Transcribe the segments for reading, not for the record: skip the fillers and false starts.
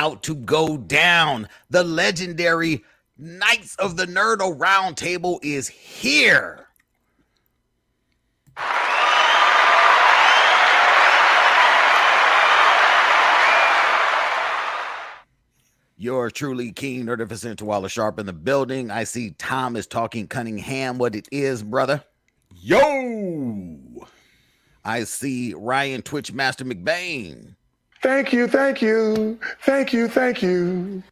about to go down. The legendary Knights of the Nerdo Roundtable is here. You're truly King Nerdificent Wallace Sharp in the building. I see Tom is talking Cunningham. What it is, brother? Yo! I see Ryan Twitch Master McBain. Thank you, thank you, thank you, thank you.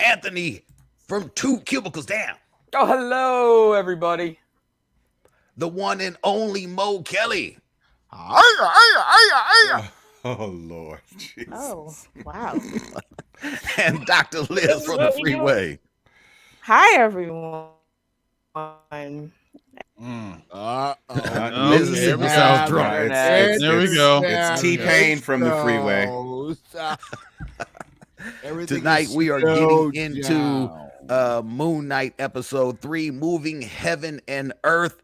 Anthony from 2 Cubicles Down. Oh, hello, everybody. The one and only Mo Kelly. Oh, Lord. Jesus. Oh, wow. And Dr. Liz from the Freeway. Hi, everyone. Mississippi sounds drunk. There we go. It's T-Pain from the Freeway. Tonight we are getting into Moon Knight episode 3, Moving Heaven and Earth.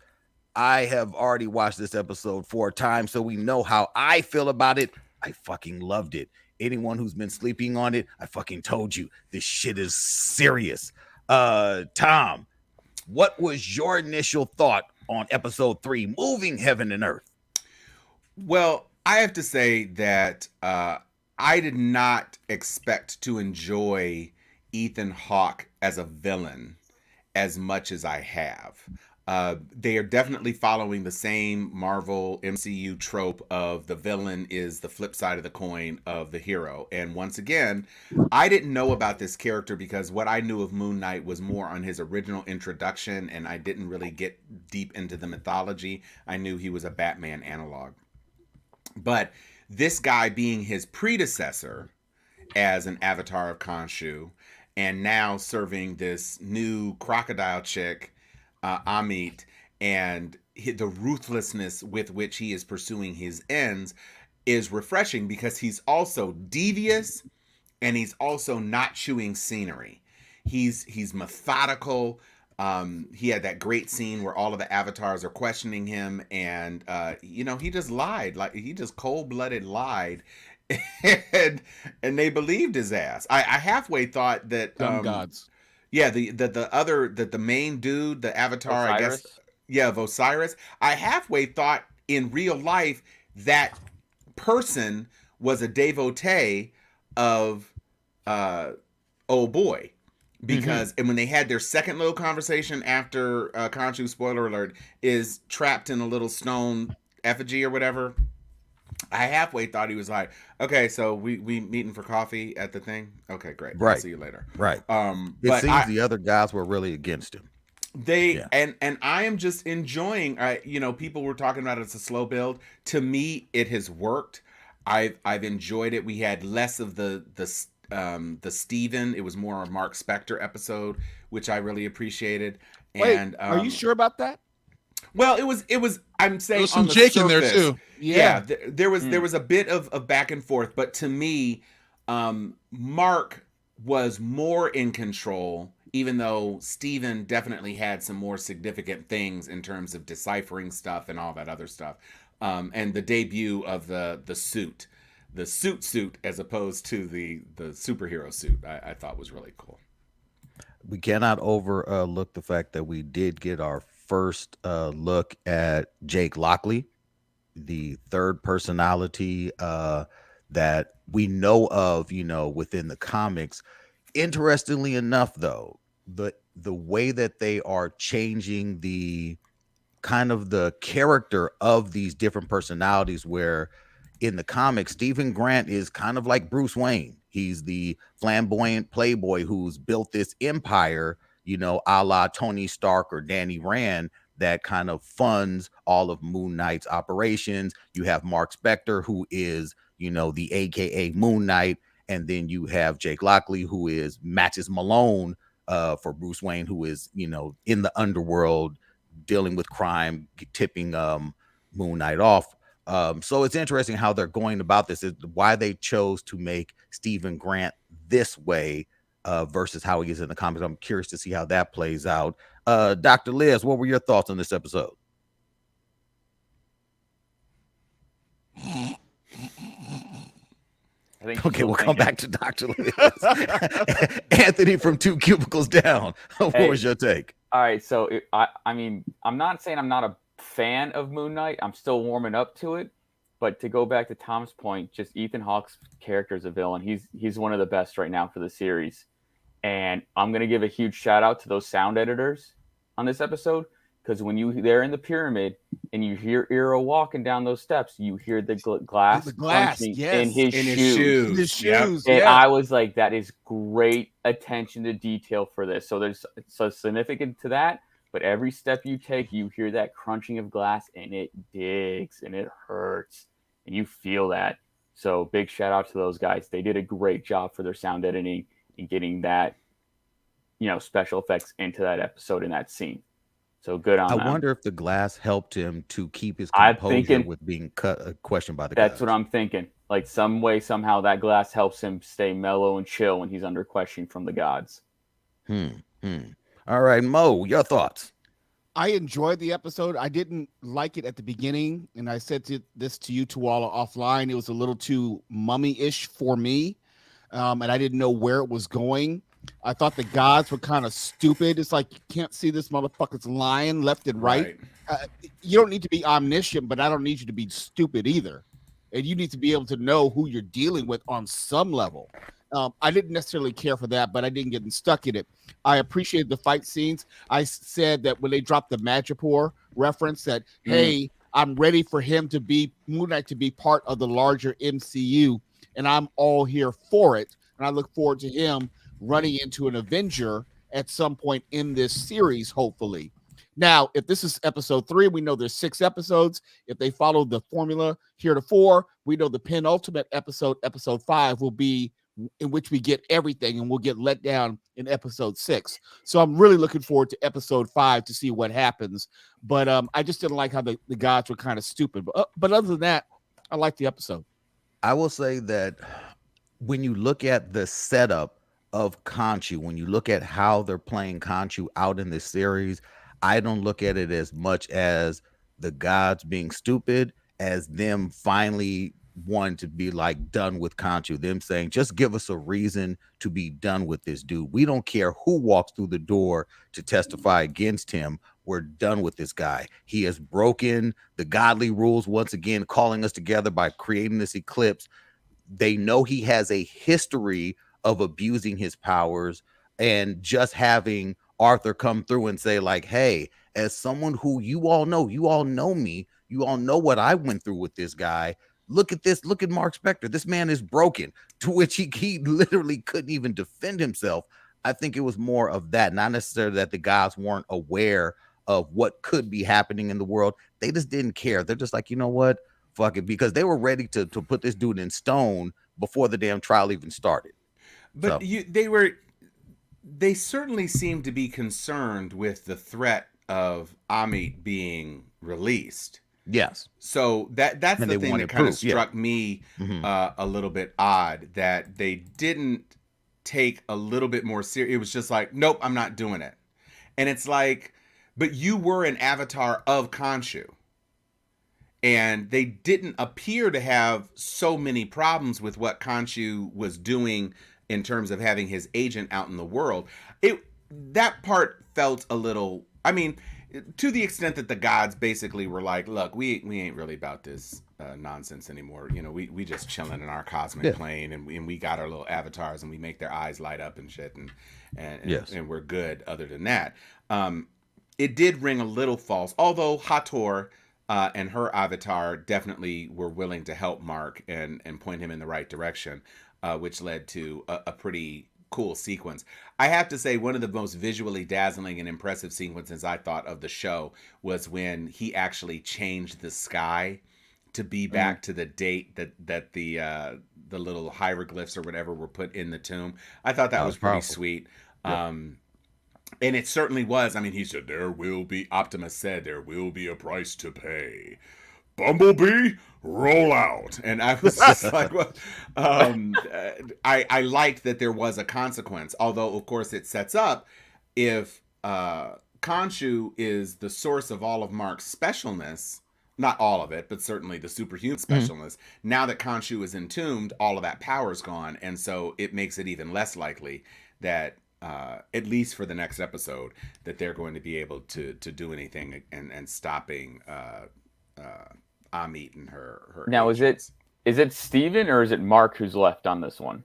I have already watched this episode 4 times, so we know how I feel about it. I fucking loved it. Anyone who's been sleeping on it, I fucking told you, this shit is serious. Tom, what was your initial thought on episode 3, Moving Heaven and Earth? Well, I have to say that I did not expect to enjoy Ethan Hawke as a villain as much as I have. They are definitely following the same Marvel MCU trope of the villain is the flip side of the coin of the hero. And once again, I didn't know about this character because what I knew of Moon Knight was more on his original introduction, and I didn't really get deep into the mythology. I knew he was a Batman analog. But this guy being his predecessor as an avatar of Khonshu, and now serving this new crocodile chick, Amit, and the ruthlessness with which he is pursuing his ends is refreshing because he's also devious and he's also not chewing scenery. He's methodical. He had that great scene where all of the avatars are questioning him, and he just lied, like he just cold-blooded lied, and they believed his ass. I halfway thought that dumb gods. Yeah, the main dude, the avatar, Osiris? I guess. Yeah, of Osiris. I halfway thought in real life that person was a devotee of old boy. Because and when they had their second little conversation after Khonshu, spoiler alert, is trapped in a little stone effigy or whatever, I halfway thought he was like, okay, so we meeting for coffee at the thing? Okay, great. Right. I'll see you later. Right. But seems the other guys were really against him. And I am just enjoying. People were talking about it as a slow build. To me, it has worked. I've enjoyed it. We had less of the Steven. It was more a Mark Spector episode, which I really appreciated. And wait, are you sure about that? Well, it was. I'm saying there was some on the Jake surface, in there too. Yeah, there was a bit of back and forth, but to me, Mark was more in control, even though Steven definitely had some more significant things in terms of deciphering stuff and all that other stuff. And the debut of the suit, the suit, as opposed to the superhero suit, I thought was really cool. We cannot overlook the fact that we did get our first look at Jake Lockley, the third personality that we know of, within the comics. Interestingly enough, though, the way that they are changing the kind of the character of these different personalities, where in the comics, Stephen Grant is kind of like Bruce Wayne. He's the flamboyant playboy who's built this empire, a la Tony Stark or Danny Rand, that kind of funds all of Moon Knight's operations. You have Mark Spector, who is, the AKA Moon Knight. And then you have Jake Lockley, who is Matches Malone for Bruce Wayne, who is, in the underworld dealing with crime, tipping Moon Knight off. So it's interesting how they're going about this, is why they chose to make Stephen Grant this way versus how he is in the comics. I'm curious to see how that plays out. Dr. Liz, what were your thoughts on this episode? I think she's Okay, still we'll come thinking. back to Dr. Liz. Anthony from Two Cubicles Down. What Hey, was your take? all right, so I mean, I'm not saying I'm not a fan of Moon Knight. I'm still warming up to it. But to go back to Tom's point, just Ethan Hawke's character as a villain, he's one of the best right now for the series. And I'm gonna give a huge shout out to those sound editors on this episode because when they're in the pyramid and you hear Iro walking down those steps, you hear the glass The glass, crunching in yes. his In his shoes. In his shoes. Yep. shoes, And yeah. I was like, that is great attention to detail for this. So there's so significant to that. But every step you take, you hear that crunching of glass and it digs and it hurts. And you feel that. So big shout out to those guys. They did a great job for their sound editing and getting that, special effects into that episode in that scene. So good I on them. wonder if the glass helped him to keep his I'm composure thinking with being questioned by the that's what gods. I'm thinking. Like some way, somehow that glass helps him stay mellow and chill when he's under question from the gods. Hmm. Hmm. All right, Mo, your thoughts. I enjoyed the episode. I didn't like it at the beginning, and I said this to you two all offline. It was a little too mummy-ish for me, and I didn't know where it was going. I thought the gods were kind of stupid. It's like you can't see this motherfucker's lying left and right. Uh, you don't need to be omniscient, but I don't need you to be stupid either. And you need to be able to know who you're dealing with on some level. I didn't necessarily care for that, but I didn't get stuck in it. I appreciated the fight scenes. I said that when they dropped the Madripoor reference, that hey, I'm ready for him to be Moon Knight to be part of the larger MCU, and I'm all here for it. And I look forward to him running into an Avenger at some point in this series, hopefully. Now, if this is episode 3, we know there's 6 episodes. If they follow the formula heretofore, we know the penultimate episode, episode 5, will be in which we get everything, and we'll get let down in episode 6. So I'm really looking forward to episode 5 to see what happens. But I just didn't like how the gods were kind of stupid. But other than that, I liked the episode. I will say that when you look at the setup of Conchu, when you look at how they're playing Conchu out in this series, I don't look at it as much as the gods being stupid as them finally wanting to be like done with Conchu, them saying, just give us a reason to be done with this dude. We don't care who walks through the door to testify against him. We're done with this guy. He has broken the godly rules once again, calling us together by creating this eclipse. They know he has a history of abusing his powers, and just having Arthur come through and say like, hey, as someone who you all know me, you all know what I went through with this guy. Look at this. Look at Mark Spector. This man is broken, to which he literally couldn't even defend himself. I think it was more of that, not necessarily that the guys weren't aware of what could be happening in the world. They just didn't care. They're just like, you know what? Fuck it, because they were ready to put this dude in stone before the damn trial even started. But So they certainly seemed to be concerned with the threat of Amit being released. yes, So that's and the they thing that wanted kind of proof. Yeah. struck me Mhm. a little bit odd, that they didn't take a little bit more serious. It was just like, nope, I'm not doing it. And it's like, but you were an avatar of Khonshu, and they didn't appear to have so many problems with what Khonshu was doing in terms of having his agent out in the world. It That part felt a little, I mean, to the extent that the gods basically were like, look, we ain't really about this nonsense anymore. You know, we just chilling in our cosmic Yeah. plane, and we got our little avatars, and we make their eyes light up and shit, and Yes. and we're good other than that. It did ring a little false, although Hathor and her avatar definitely were willing to help Mark and point him in the right direction, which led to a pretty cool sequence. I have to say, one of the most visually dazzling and impressive sequences I thought of the show was when he actually changed the sky to be back to the date that the little hieroglyphs or whatever were put in the tomb. I thought that That was was pretty powerful. sweet. Yep. And it certainly was. I mean, he said, Optimus said, there will be a price to pay. Bumblebee, roll out. And I was just like, what? I liked that there was a consequence, although, of course, it sets up if Khonshu is the source of all of Mark's specialness, not all of it, but certainly the superhuman specialness. Now that Khonshu is entombed, all of that power is gone, and so it makes it even less likely that, at least for the next episode, that they're going to be able to do anything and stopping Amit and her. Now, agents. is it Steven or is it Mark who's left on this one?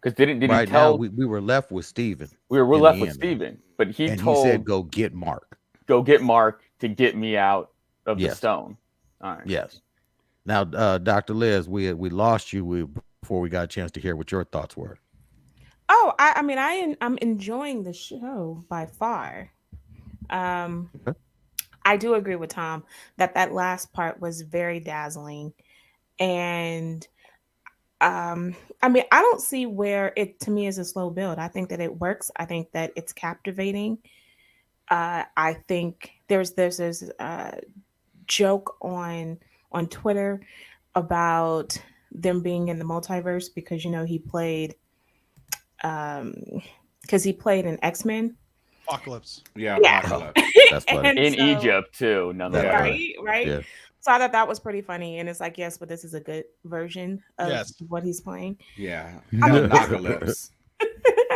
Because did he Right tell? now, we were left with Steven. We're in left the with end. Steven, but he And told he said, "Go get Mark." go get Mark to get me out of the Yes. stone. All right. Yes. Now, Dr. Liz, we lost you before we got a chance to hear what your thoughts were. Oh, I mean, I'm enjoying the show by far. Okay. I do agree with Tom that last part was very dazzling, and I mean, I don't see where it to me is a slow build. I think that it works. I think that it's captivating. I think there's this joke on Twitter about them being in the multiverse because he played because he played in X-Men. Apocalypse. Yeah, Yeah. Apocalypse. That's funny. And In so- Egypt too, nonetheless. That's right, right. Yeah. So I thought that was pretty funny, and it's like, yes, but this is a good version of Yes. what he's playing. Yeah, I mean- Apocalypse.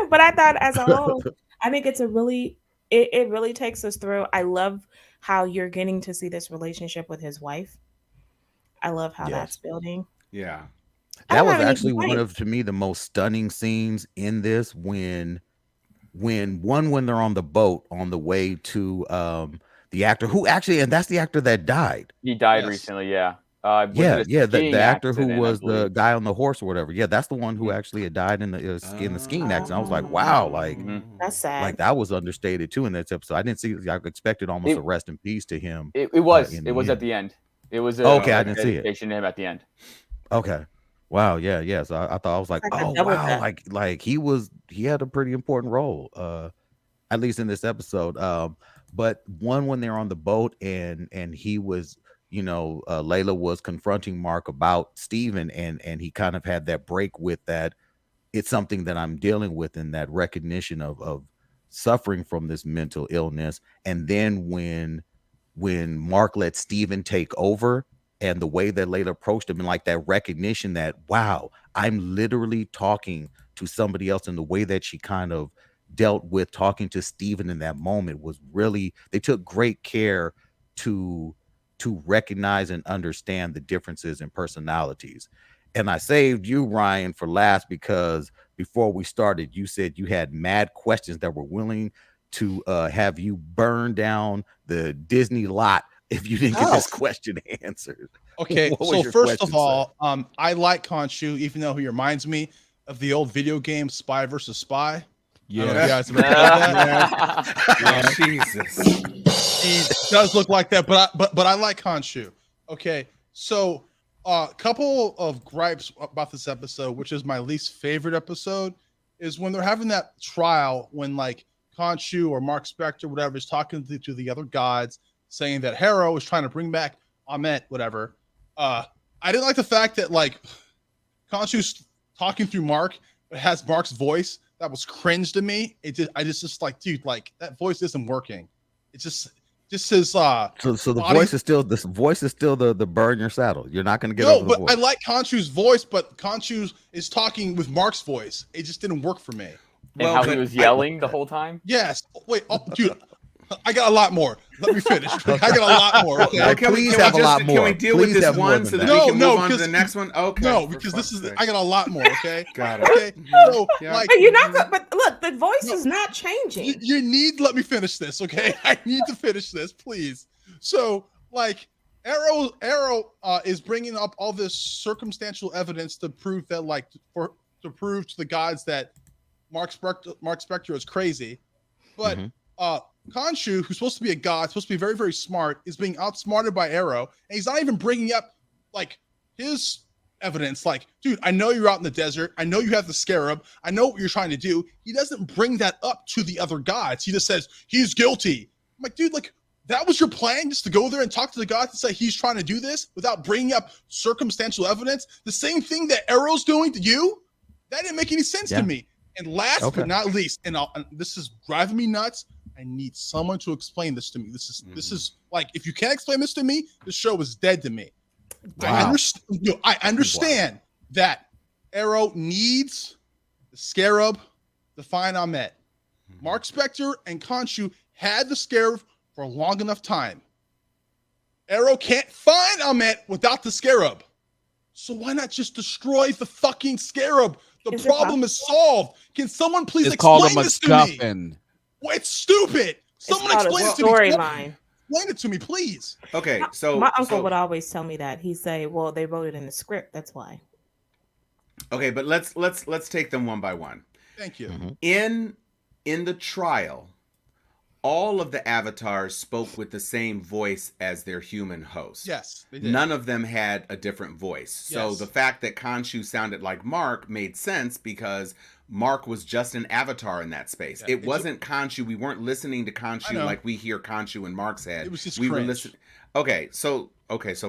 But I thought, as a whole, I think it's it really takes us through. I love how you're getting to see this relationship with his wife. I love how Yes. that's building. Yeah. I That don't was have any actually one complaints. of, to me, the most stunning scenes in this when they're on the boat on the way to the actor who actually, and that's the actor that died. He died Yes. recently. Yeah. Was Yeah, it a yeah, the skiing actor who accident, I was the believe? guy on the horse or whatever. Yeah, that's the one who Mhm. actually had died in the skiing accident. I was like, Oh. wow, like Mhm. That's sad. like that was understated too in that episode. I didn't see. I expected almost It- a rest in peace to him. It was. in It the was at end. the end. It was a Okay, I a didn't see it. dedication to him at the end. Okay. Wow. Yeah. Yeah. So I thought I was like, It's like a oh double wow, death. like he had a pretty important role, at least in this episode. But one when they're on the boat and he was, Layla was confronting Mark about Steven and he kind of had that break with that. It's something that I'm dealing with in that recognition of suffering from this mental illness. And then when Mark let Steven take over and the way that Layla approached him and like that recognition that, wow, I'm literally talking to somebody else, and the way that she kind of dealt with talking to Steven in that moment was really, they took great care to recognize and understand the differences in personalities. And I saved you, Ryan, for last because before we started, you said you had mad questions that were willing to have you burn down the Disney lot if you didn't get this question answered. Okay, What was so your first question, of all, I like Khonshu, even though he reminds me of the old video game Spy versus Spy. I don't know if you guys ever played that. Jesus. He does look like that, but I like Khonshu. Okay, so a couple of gripes about this episode, which is my least favorite episode, is when they're having that trial when like Khonshu or Mark Spector, whatever, is talking to the other gods, saying that Harrow is trying to bring back Amet, whatever. I didn't like the fact that like Khonshu's talking through Mark, but has Mark's voice. That was cringe to me. I just like, dude, like that voice isn't working. It's just his So the body- voice is still the burn your saddle. You're not going to get no, over the but voice. I like Khonshu's voice, but Khonshu is talking with Mark's voice. It just didn't work for me. And how he but was yelling the whole time. Yes. Wait, dude, I got a lot more. Let me finish. I got a lot more. Okay. Like, please have a lot more. Can we deal with Please this have more one than so that. that we can No, move on to because- the next one? Okay. No, for because fuck's this is sake. I got a lot more. Okay. Got it. Okay. So Yeah. like But you're not. But look, the voice is not changing. you need to let me finish this, okay? I need to finish this, please. So, like, Arrow is bringing up all this circumstantial evidence to prove that, like, to prove to the gods that Mark Spector is crazy, but Khonshu, who's supposed to be a god, supposed to be very, very smart, is being outsmarted by Arrow, and he's not even bringing up like his evidence. Like, dude, I know you're out in the desert. I know you have the scarab. I know what you're trying to do. He doesn't bring that up to the other gods. He just says he's guilty. I'm like, dude, like that was your plan, just to go there and talk to the gods and say he's trying to do this without bringing up circumstantial evidence. The same thing that Arrow's doing to you. That didn't make any sense to me. And last but not least, and this is driving me nuts. I need someone to explain this to me. This is Like, if you can't explain this to me, the show is dead to me. Wow. I understand that Arrow needs the Scarab to find Ahmet. Mark Spector and Khonshu had the Scarab for a long enough time. Arrow can't find Ahmet without the Scarab. So why not just destroy the fucking Scarab? The problem is solved. Can someone please explain this to me? Well, it's stupid. Someone explain it to me. Storyline. Explain it to me, please. Okay, so my uncle would always tell me that. He'd say, "Well, they wrote it in the script. That's why." Okay, but let's take them one by one. Thank you. In the trial, all of the avatars spoke with the same voice as their human host. Yes, they did. None of them had a different voice. So Yes. the fact that Khonshu sounded like Mark made sense because Mark was just an avatar in that space. Yeah, it wasn't Khonshu. We weren't listening to Khonshu like we hear Khonshu in Mark's head. It was just we cringe. were listening. Okay, so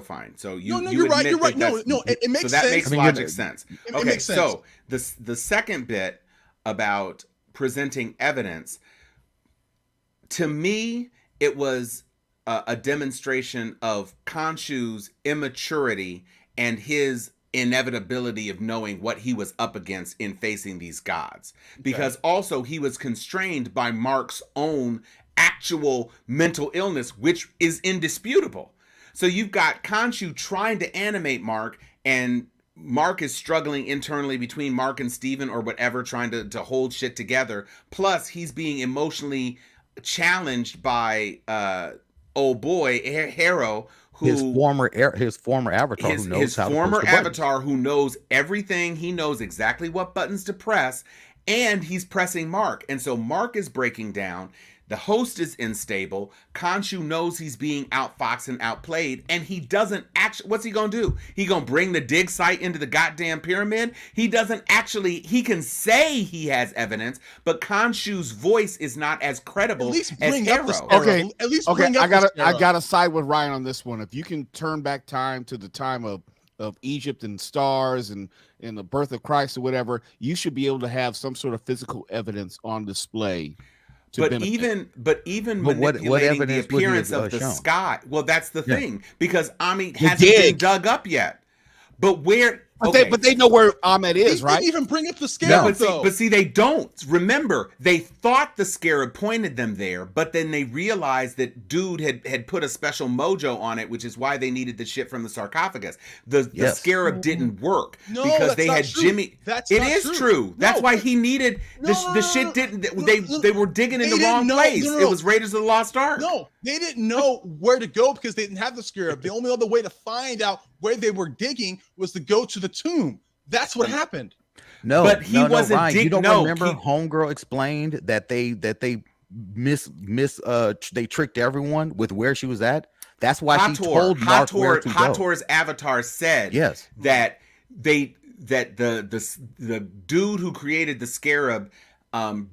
fine. So you're right. You're right. No, It makes so that sense. makes I mean, logic sense. It Okay, makes sense. so the second bit about presenting evidence, to me, it was a demonstration of Khonshu's immaturity and his inevitability of knowing what he was up against in facing these gods. Because also he was constrained by Mark's own actual mental illness, which is indisputable. So you've got Khonshu trying to animate Mark, and Mark is struggling internally between Mark and Steven or whatever, trying to hold shit together. Plus, he's being emotionally challenged by old boy Harrow, who his former avatar who knows how to push the buttons. avatar who knows everything. He knows exactly what buttons to press, and he's pressing Mark. And so Mark is breaking down. The host is unstable. Khonshu knows he's being outfoxed and outplayed, and he doesn't actually. What's he gonna do? He gonna bring the dig site into the goddamn pyramid? He doesn't actually. He can say he has evidence, but Khonshu's voice is not as credible At least as bring up the Arrow. Scarab. Okay, At least okay. bring up I gotta side with Ryan on this one. If you can turn back time to the time of Egypt and stars and the birth of Christ or whatever, you should be able to have some sort of physical evidence on display. But even But manipulating what the evidence would he appearance have, of the shown? sky. Well, that's the Yeah. thing, because Ami The hasn't been dig. dug up yet. But where? But they know where Ahmed They is, right? didn't even bring up the Yeah, Scarab, though. but see, they don't. Remember, they thought the Scarab pointed them there, but then they realized that dude had put a special mojo on it, which is why they needed the shit from the sarcophagus. The Yes. Scarab didn't work No, because that's they not had true. Jimmy. That's It not is true. true. That's No. why he needed the No, shit. Didn't no, they were digging in they the wrong didn't know- place? no. It was Raiders of the Lost Ark. No, they didn't know where to go because they didn't have the Scarab. The only other way to find out where they were digging was to go to the tomb. That's what happened. No, But he no, wasn't Ryan, you don't no, remember he- Homegirl explained that they they tricked everyone with where she was at. That's why she told Mark where to go. Hator's avatar said Yes. that the dude who created the Scarab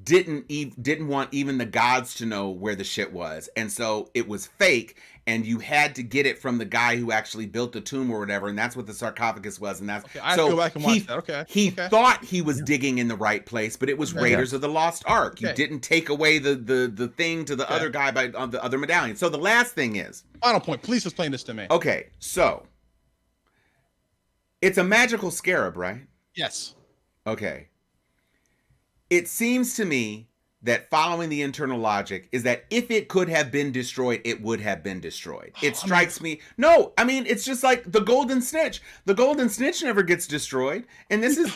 didn't want even the gods to know where the shit was, and so it was fake, and you had to get it from the guy who actually built the tomb or whatever, and that's what the sarcophagus was, and that's Okay, I have to go back and watch that. Okay, he okay. thought he was digging in the right place, but it was Okay. Raiders of the Lost Ark. You Okay. didn't take away the thing to the Okay. other guy by on the other medallion. So the last thing is, Final point. Please explain this to me. okay, so it's a magical scarab, right? Yes. Okay. It seems to me that following the internal logic is that if it could have been destroyed, it would have been destroyed. It strikes me. No, I mean, it's just like the golden snitch. The golden snitch never gets destroyed. And this is,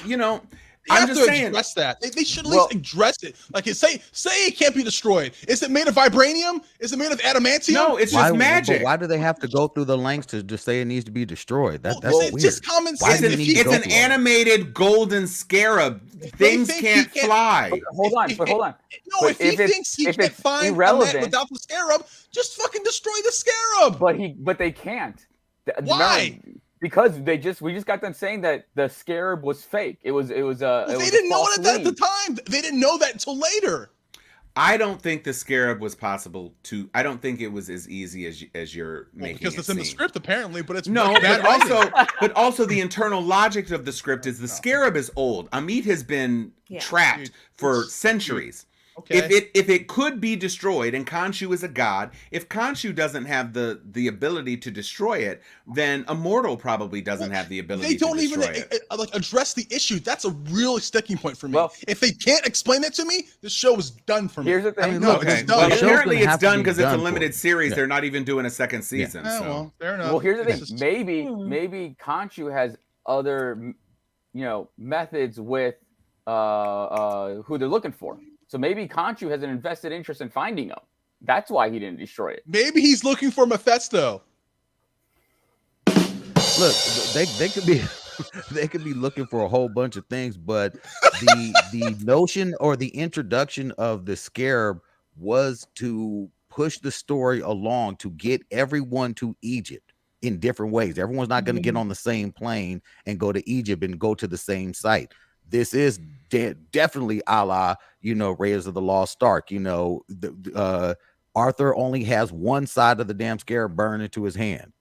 They I'm have just to saying. address that. They should at Well- least address it. Like, say it can't be destroyed. Is it made of vibranium? Is it made of adamantium? No, it's Why, just magic. But why do they have to go through the lengths to just say it needs to be destroyed? That's Well, weird. it's just common Why sense. do It's you an, need to it's go an through all animated golden scarab. Things think he can't can't- fly. Hold on, but hold on. No, But if he thinks he if can it's find Ahmet irrelevant, without the scarab, just fucking destroy the scarab. but they can't. Why? Remember, because we just got them saying that the scarab was fake. It was Well, it they was didn't a know false it at the lead. time. They didn't know that until later. I don't think the scarab was possible to. I don't think it was as easy as you're Well, making because it it's in the seem. script, apparently, but it's No, like but bad writing. also the internal logic of the script is the scarab is old. Amit has been Yeah. trapped Dude, for it's- centuries. Okay. If it could be destroyed, and Khonshu is a god, if Khonshu doesn't have the ability to destroy it, then Immortal probably doesn't have the ability They don't to even destroy it. like address the issue. That's a real sticking point for me. Well- if they can't explain that to me, the show is done for me. Here's the thing. I mean, No, look, it's Okay. done. Well, The show's apparently gonna it's have to done be because it's a done for limited it. series. Yeah. They're not even doing a second season. Eh, So well, fair enough. Well, here's the thing. It's just- Maybe Khonshu has other, methods with who they're looking for. So maybe Khonshu has an invested interest in finding them. That's why he didn't destroy it. maybe he's looking for Mephisto. Look, they could be they could be looking for a whole bunch of things, but the notion or the introduction of the scarab was to push the story along to get everyone to Egypt in different ways. Everyone's not going to get on the same plane and go to Egypt and go to the same site. This is definitely a la, Raiders of the Lost Ark. Arthur only has one side of the damn scarab burned into his hand.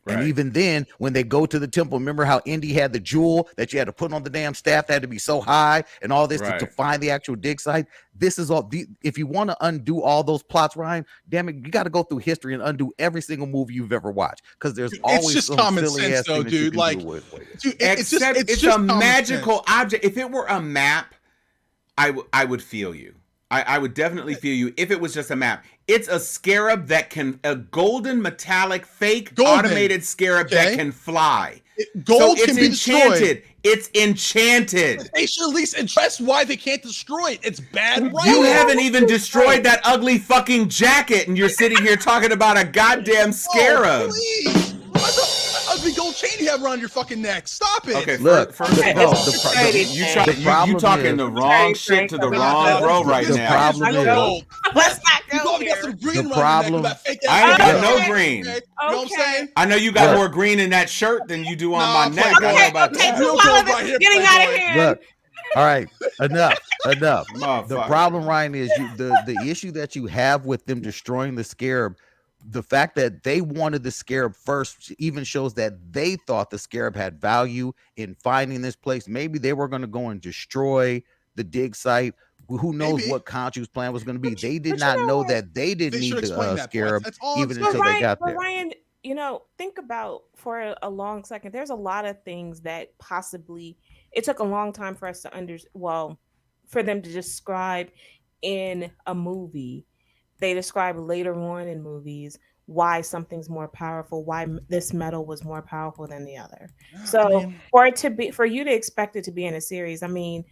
And Right. even then, when they go to the temple, remember how Indy had the jewel that you had to put on the damn staff that had to be so high and all this to Right. find the actual dig site? This is all. If you want to undo all those plots, Ryan, damn it, you got to go through history and undo every single movie you've ever watched, because there's Dude, always it's just some common silly sense, ass though, thing that you dude. can Like, do with it. dude, except it's just a common magical sense. object. If it were a map, I would feel you. I would definitely feel you if it was just a map. It's a scarab a golden metallic fake Golden. automated scarab Okay. that can fly. Gold so can it's be enchanted. destroyed. It's enchanted. They should at least address why they can't destroy it. It's bad You writing. haven't even destroyed that ugly fucking jacket, and you're sitting here talking about a goddamn scarab. Oh, please. What ugly gold chain you have around your fucking neck? Stop it. Okay, Look, first the- of no, all, the pro- you, the- you, the try, you problem talking is- the wrong shit to the wrong bro right The now. problem is- Gold. Let's not You go probably got some here. green The around problem- your neck with that fake I ain't got ass no jacket, green. okay? You know what I'm saying? I know you got Look. more green in that shirt than you do on Nah, my I'm neck. playing I don't know gold. about Okay, that. Real so gold Paula right here, getting out of playboy. hand. Look, all right, enough. The Motherfucker. problem, Ryan, is the issue that you have with them destroying the scarab. The fact that they wanted the scarab first even shows that they thought the scarab had value in finding this place. Maybe they were going to go and destroy the dig site. Who knows Maybe. what Khonshu's plan was going to be? They but did you not know know what? that they didn't They need should the explain that. scarab That's all I'm even saying. until they got But there. Ryan, think about for a long second. There's a lot of things that possibly it took a long time for us to for them to describe in a movie. They describe later on in movies why something's more powerful, why this metal was more powerful than the other. So for you to expect it to be in a series, I mean,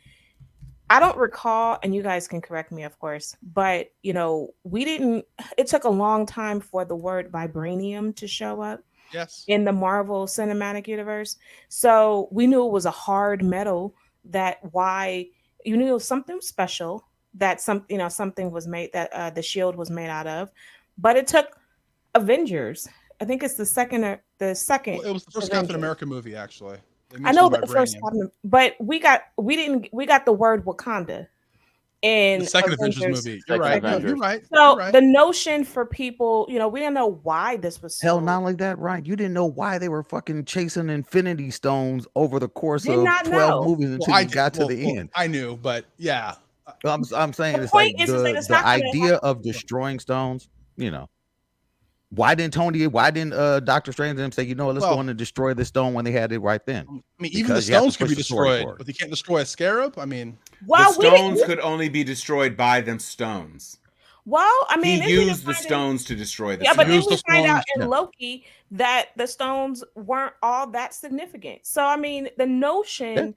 I don't recall, and you guys can correct me, of course, but it took a long time for the word vibranium to show up Yes. in the Marvel Cinematic Universe. So we knew it was a hard metal you knew it was something special that something was made that the shield was made out of. But it took Avengers. I think it's the second. Well, it was the first Captain Avengers. America movie, actually. They I know mentioned that the first vibranium. Captain, but we got the word Wakanda in The second Avengers movie. You're Second right. No, Avengers. you're right. So You're right. the notion for people, we didn't know why this was Hell, so- not like that, right? You didn't know why they were fucking chasing Infinity Stones over the course Did of not 12 know. movies until Well, you got to the end. I knew, but yeah. I'm saying The it's point like is that it's not gonna idea of destroying stones, why didn't Doctor Strange and them say, let's Well- go in and destroy the stone when they had it right then? I mean, even the Because you have to stones could push be the story destroyed, forward. but they can't destroy a scarab. I mean, Well, The we didn't- stones could only be destroyed by them stones. Well, I mean, He then we used the find in- stones to destroy the Yeah, but then Use we the find out stones, in yeah. Loki that the stones weren't all that significant. So, I mean, the notion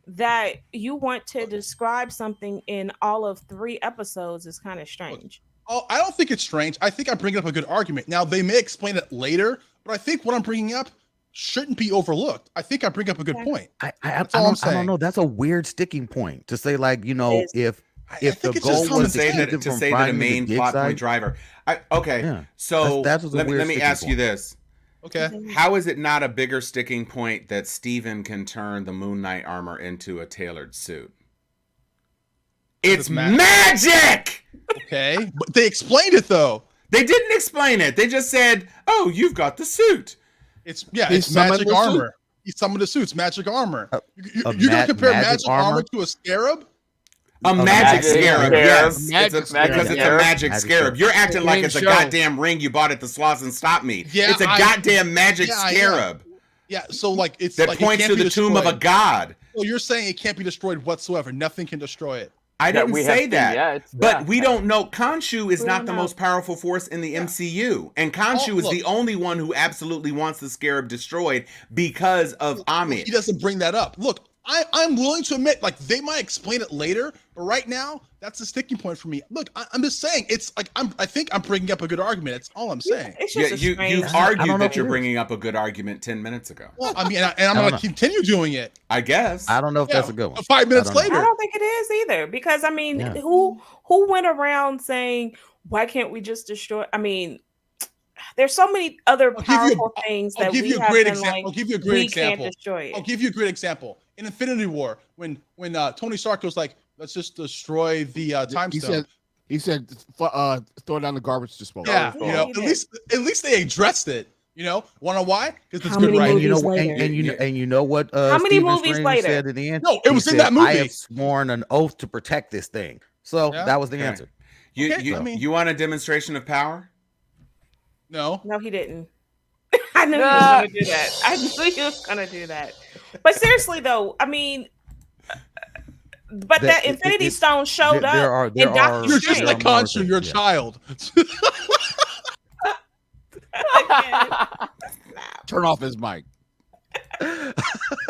that you want to describe something in all of 3 episodes is kind of strange. oh, I don't think it's strange. I think I'm bringing up a good argument. Now, they may explain it later, but I think what I'm bringing up shouldn't be overlooked. I think I bring up a good Okay. point. I That's all I'm don't saying. know. That's a weird sticking point to say, like, is. if I the think it's goal just was common to say keep that them to from say that a finding the main dig plot site, point driver. Okay, Yeah. so That's what's a let weird me sticking ask you point. this: Okay. how is it not a bigger sticking point that Steven can turn the Moon Knight armor into a tailored suit? It's magic! Okay. But they explained it though. They didn't explain it. They just said, "Oh, you've got the suit." It's He it's summoned magic the armor. He summoned the suit's magic armor. A You're gonna compare magic magic armor armor? to a scarab? A magic magic scarab, scarab. yes. Magic It's a, scarab. because it's a Scarab. magic Magic scarab. scarab. You're acting like Main it's a show. goddamn ring you bought at the Sloss and Stop meet. Yeah, It's a goddamn magic yeah. scarab Yeah, so like it's that like it points can't to be the tomb of a destroyed. god. Well, you're saying it can't be destroyed whatsoever. Nothing can destroy it. I That didn't we have say seen, that. yeah, But we don't know. Khonshu is We not don't the know. most powerful force in the MCU. And Khonshu is look. the only one who absolutely wants the scarab destroyed because of Amit. He doesn't bring that up. Look, I'm willing to admit, like, they might explain it later, but right now, that's the sticking point for me. Look, I'm just saying, it's like I think I'm bringing up a good argument. That's all I'm saying. It's Yeah, just a you've strange. I argued don't know that if you're it is. bringing up a good argument 10 minutes ago. Well, I mean, and I'm I don't going know. to continue doing it. I guess. I don't know if Yeah, that's a good one. 5 minutes I don't know. later. I don't think it is either because I mean, Yeah. who went around saying why can't we just destroy? I mean, there's so many other I'll give you a- powerful things I'll that give we you a have great been example. like, I'll give you a great we example. can't destroy it. I'll give you a great example. In Infinity War, when Tony Stark was like, "Let's just destroy the time stone." He said, throw it down the garbage disposal. Yeah, Oh, you know, he did. at least they addressed it. You know, wanna know why? Because it's How good many writing. And you know, movies and, later? and you know what? How many Stephen movies Strange later? said at the end. No, it He was in said, that movie. I have sworn an oath to protect this thing. So Yeah. that was the Okay. answer. You, Okay, you, I mean- you want a demonstration of power? No, No, he didn't. I knew he was gonna do that. I knew he was gonna do that. But seriously, though, I mean, but that Infinity Stone showed up. There are in Doctor you're Strange. just like more Khonshu. things, You're a yeah. child. Turn off his mic.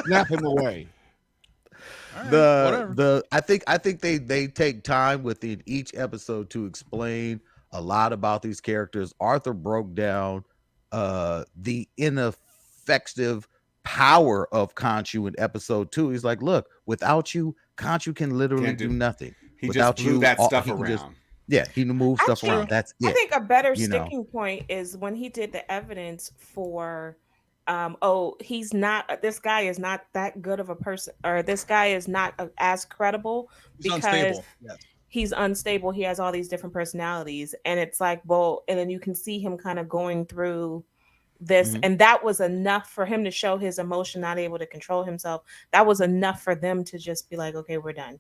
Snap him away. All right, whatever. I think they take time within each episode to explain a lot about these characters. Arthur broke down the ineffective power of Khonshu in episode 2. He's like, look, without you, Khonshu can literally Can't do do- nothing. He Without just blew you, that all- stuff he can around. just- Yeah, he moves stuff Actually, around. That's I it. think a better you know. sticking point is when he did the evidence for he's not this guy is not that good of a person, or this guy is not as credible He's because unstable. Yes. he's unstable. He has all these different personalities, and it's like, well, and then you can see him kind of going through this, Mhm. and that was enough for him to show his emotion, not able to control himself. That was enough for them to just be like, okay, we're done.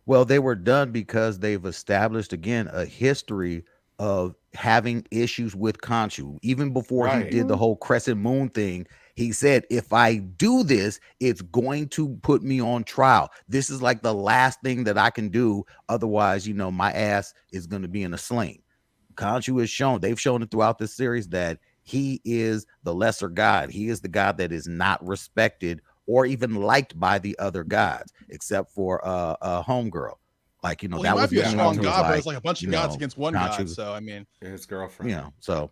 Well, they were done because they've established again a history of having issues with Khonshu. Even before Right. he did the whole crescent moon thing, he said, if I do this, it's going to put me on trial. This is like the last thing that I can do. Otherwise, my ass is going to be in a sling. Khonshu has shown, they've shown it throughout this series that he is the lesser god. He is the god that is not respected or even liked by the other gods, except for homegirl. Like, Well, he that might was be the a only strong one who was god, but like, it's like a bunch of you gods know, against one Khonshu- god. So I mean, His girlfriend. so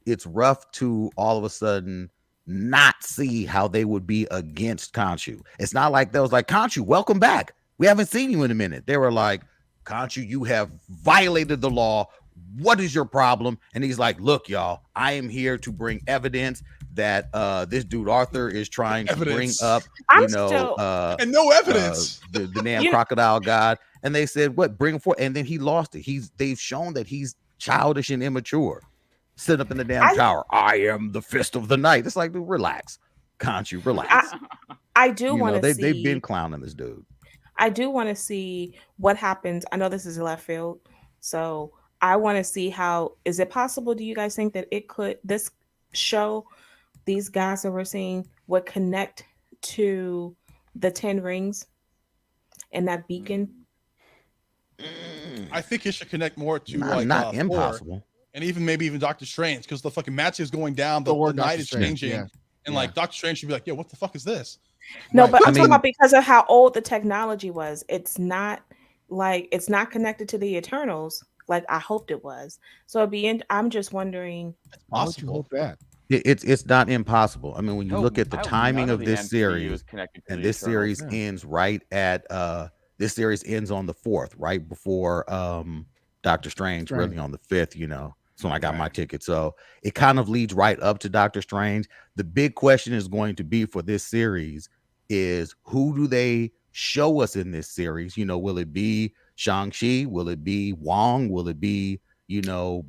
it's rough to all of a sudden not see how they would be against Khonshu. It's not like they was like, Khonshu, welcome back. We haven't seen you in a minute. They were like, Khonshu, you have violated the law. What is your problem? And he's like, look, y'all, I am here to bring evidence that this dude Arthur is trying to bring Evidence. up, I'm still and no evidence. the damn You- crocodile god. And they said, what, bring him forth? And then he lost it. They've shown that he's childish and immature. Sit up in the damn tower. I am the fist of the night. It's like, dude, relax. Khonshu, relax. I do want to see. They've been clowning this dude. I do want to see what happens. I know this is left field, so I want to see how is it possible? Do you guys think that this show, these guys that we're seeing, would connect to the 10 rings and that beacon? I think it should connect more to Not Thor, impossible. and maybe even Doctor Strange, because the fucking match is going down, the Thor, night Doctor is Strange, changing, yeah. and like Doctor Strange should be like, "Yo, what the fuck is this?" No, Right. but I'm I talking mean- about because of how old the technology was. It's not connected to the Eternals like I hoped it was. So I'm just wondering. Why would you Possible. hope that? It's not impossible. I mean, when you No, look at the I hope timing none of the this MCU series, is connected to and the this Eternals. series ends right at this series ends on the 4th, right before Doctor Strange, Right. really on the 5th, That's when I got my ticket. So it kind of leads right up to Doctor Strange. The big question is going to be for this series is who do they show us in this series? Will it be Shang-Chi? Will it be Wong? Will it be,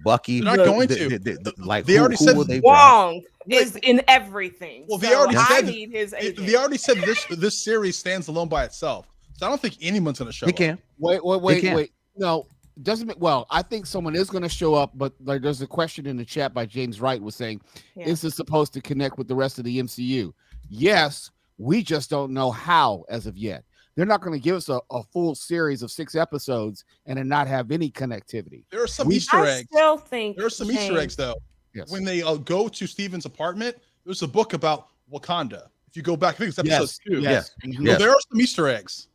Bucky? They're not going The- to. like They who, already who said will they bring? Wong is in everything. Well, they so already I said- need his agent. They already said this series stands alone by itself. So I don't think anyone's going to show He up. can. Wait. can. No, doesn't make, well. I think someone is going to show up, but like there's a question in the chat by James Wright was saying, Yeah. is this supposed to connect with the rest of the MCU? Yes, we just don't know how as of yet. They're not going to give us a full series of 6 episodes and then not have any connectivity. There are some Easter I eggs. still think There are some Easter eggs though. Yes. When they go to Steven's apartment, there's a book about Wakanda. If you go back, I think it's episode 2. Yes. So Yes. there are some Easter eggs.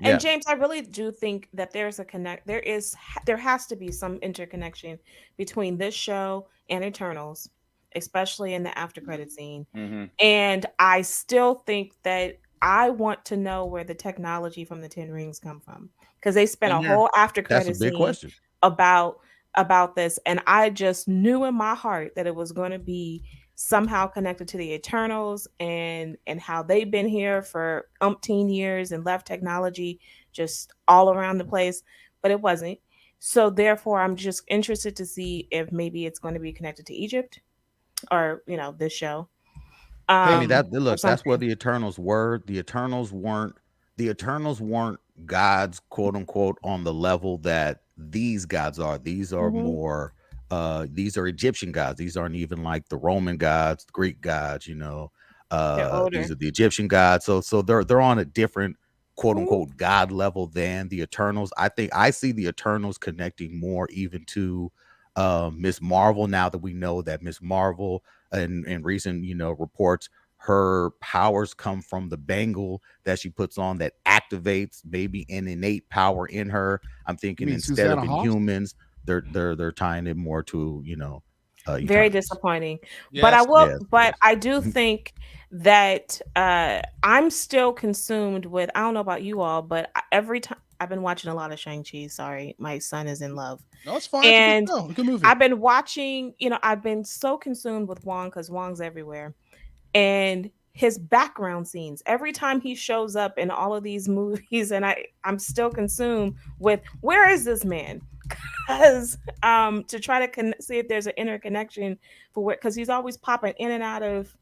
And Yeah. James, I really do think that there's a connect. There has to be some interconnection between this show and Eternals, especially in the after credit scene. Mm-hmm. And I still think that I want to know where the technology from the Ten Rings come from, because they spent a And there- whole after That's credit a big scene question. about this, and I just knew in my heart that it was going to be somehow connected to the Eternals and how they've been here for umpteen years and left technology just all around the place, but it wasn't. So therefore, I'm just interested to see if maybe it's going to be connected to Egypt or this show. I mean, or that's where something. the Eternals were. The Eternals weren't gods, quote unquote, on the level that these gods are. These are Mhm. more these are Egyptian gods. These aren't even like the Roman gods, the Greek gods, They're older. these are the Egyptian gods. So they're on a different quote Mhm. unquote god level than the Eternals. I think I see the Eternals connecting more even to Miss Marvel, now that we know that Miss Marvel in recent reports, her powers come from the bangle that she puts on that activates maybe an innate power in her. I'm thinking mean instead of Susanna Hoffs? Inhumans, they're tying it more to Very Eternals. disappointing. But I Yes. will. Yes, But yes. I do think that I'm still consumed with. I don't know about you all, but every time I've been watching a lot of Shang-Chi. Sorry, my son is in love. No, it's fine. And It's a good show. Good movie. I've been watching. I've been so consumed with Wong because Wong's everywhere, and his background scenes. Every time he shows up in all of these movies, and I'm still consumed with where is this man? Because to try to see if there's an interconnection for where, because he's always popping in and out of,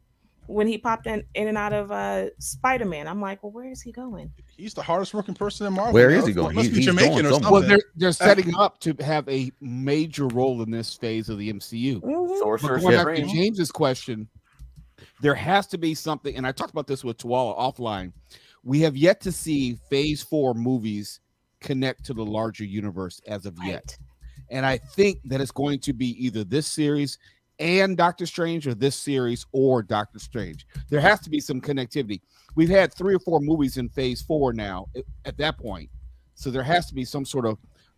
when he popped in and out of Spider-Man. I'm like, well, where is he going? He's the hardest working person in Marvel. Where now. is he going? Must be He's Jamaican going or somewhere. Well, something. they're setting up to have a major role in this phase of the MCU. Mhm. But Sorcerer going back to Supreme. James's question, there has to be something, and I talked about this with Tuala offline. We have yet to see Phase 4 movies connect to the larger universe as of yet. Right. And I think that it's going to be either this series and Doctor Strange, or this series or Doctor Strange. There has to be some connectivity. We've had 3 or 4 movies in Phase 4 now at that point. So there has to be some sort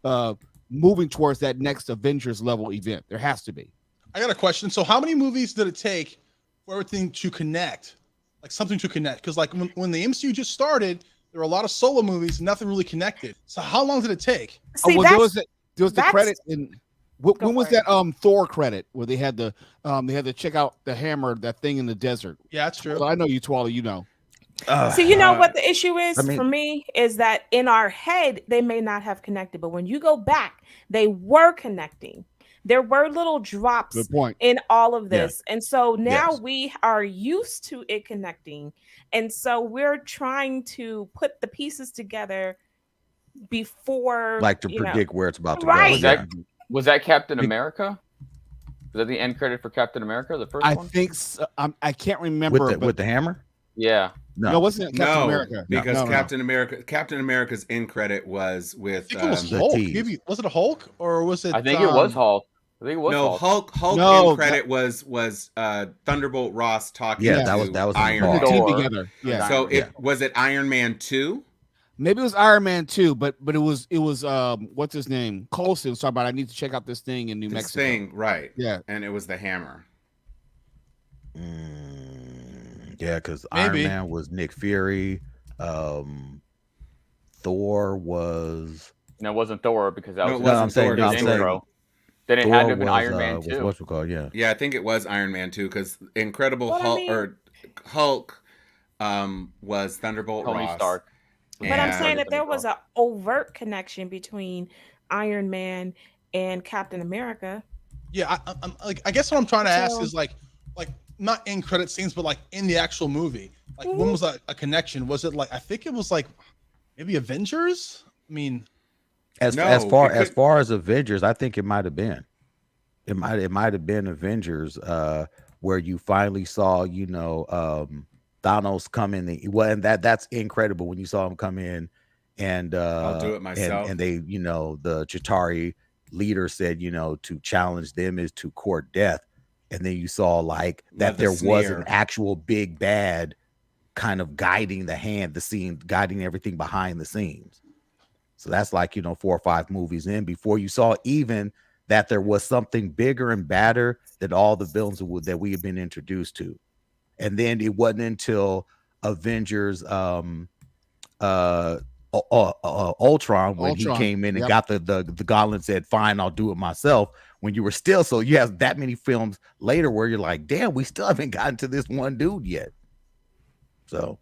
of moving towards that next Avengers level event. There has to be. I got a question. So, how many movies did it take for everything to connect? Like something to connect? Because, like, when the MCU just started, there were a lot of solo movies, nothing really connected. So, how long did it take? See, there that's, was the that's- credit in. When Go was for it. that Thor credit where they had to check out the hammer, that thing in the desert? Yeah, that's true. Well, I know you, Tuala, you know. See, you know what the issue is I mean- for me is that in our head they may not have connected, but when you go back, they were connecting. There were little drops Good point. in all of Yeah. this, and so now Yes. we are used to it connecting, and so we're trying to put the pieces together before, like to you know. predict where it's about to Right. go. Was that was that Captain America? Was that the end credit for Captain America, the first I one? think so, I can't remember. with the but- with the hammer? Yeah. no, wasn't it Captain No, America? because No. Captain America's end credit was I with think it was the Hulk. tease. Maybe was it a Hulk or was it? I think it was Hulk. I think it was no Hulk. Hulk No, end credit was Thunderbolt Ross talking Yeah, to that was Iron his The boss. Man. team Thor. together. Yeah. So Yeah. was it Iron Man 2? Maybe it was Iron Man 2, but it was what's his name? Coulson was talking about I need to check out this thing in New This Mexico. thing, right? Yeah. And it was the hammer. Yeah, because Iron Maybe. Man was Nick Fury. Thor was No, it wasn't Thor because that No, was it his wasn't Thor, his no, I'm saying intro. Then it Thor had to have been was, Iron Man was too. what's it called? Yeah. Yeah, I think it was Iron Man 2 because Incredible But I Hulk mean- or Hulk was Thunderbolt Tony Ross. Stark. But I'm And- saying that there was an overt connection between Iron Man and Captain America. Yeah, I'm like, I guess what I'm trying to ask So- is like not in credit scenes, but like in the actual movie. Like, when Mhm. was a connection? Was it like, I think it was like, Maybe Avengers. I mean, No, it As could. far as Avengers, I think it might have been. It might have been Avengers, where you finally saw, Thanos come in. Well, and that's incredible when you saw him come in, and I'll do it myself. they, the Chitari leader said, to challenge them is to court death, and then you saw like that Love the there was an sneer. actual big bad kind of guiding the scene, guiding everything behind the scenes. So that's like, 4 or 5 movies in before you saw even that there was something bigger and badder than all the villains that we had been introduced to. And then it wasn't until Avengers uh Ultron, when he Ultron. came in and Yep. got the gauntlet, said, "Fine, I'll do it myself." When you were still, so you have that many films later where you're like, "Damn, we still haven't gotten to this one dude yet." So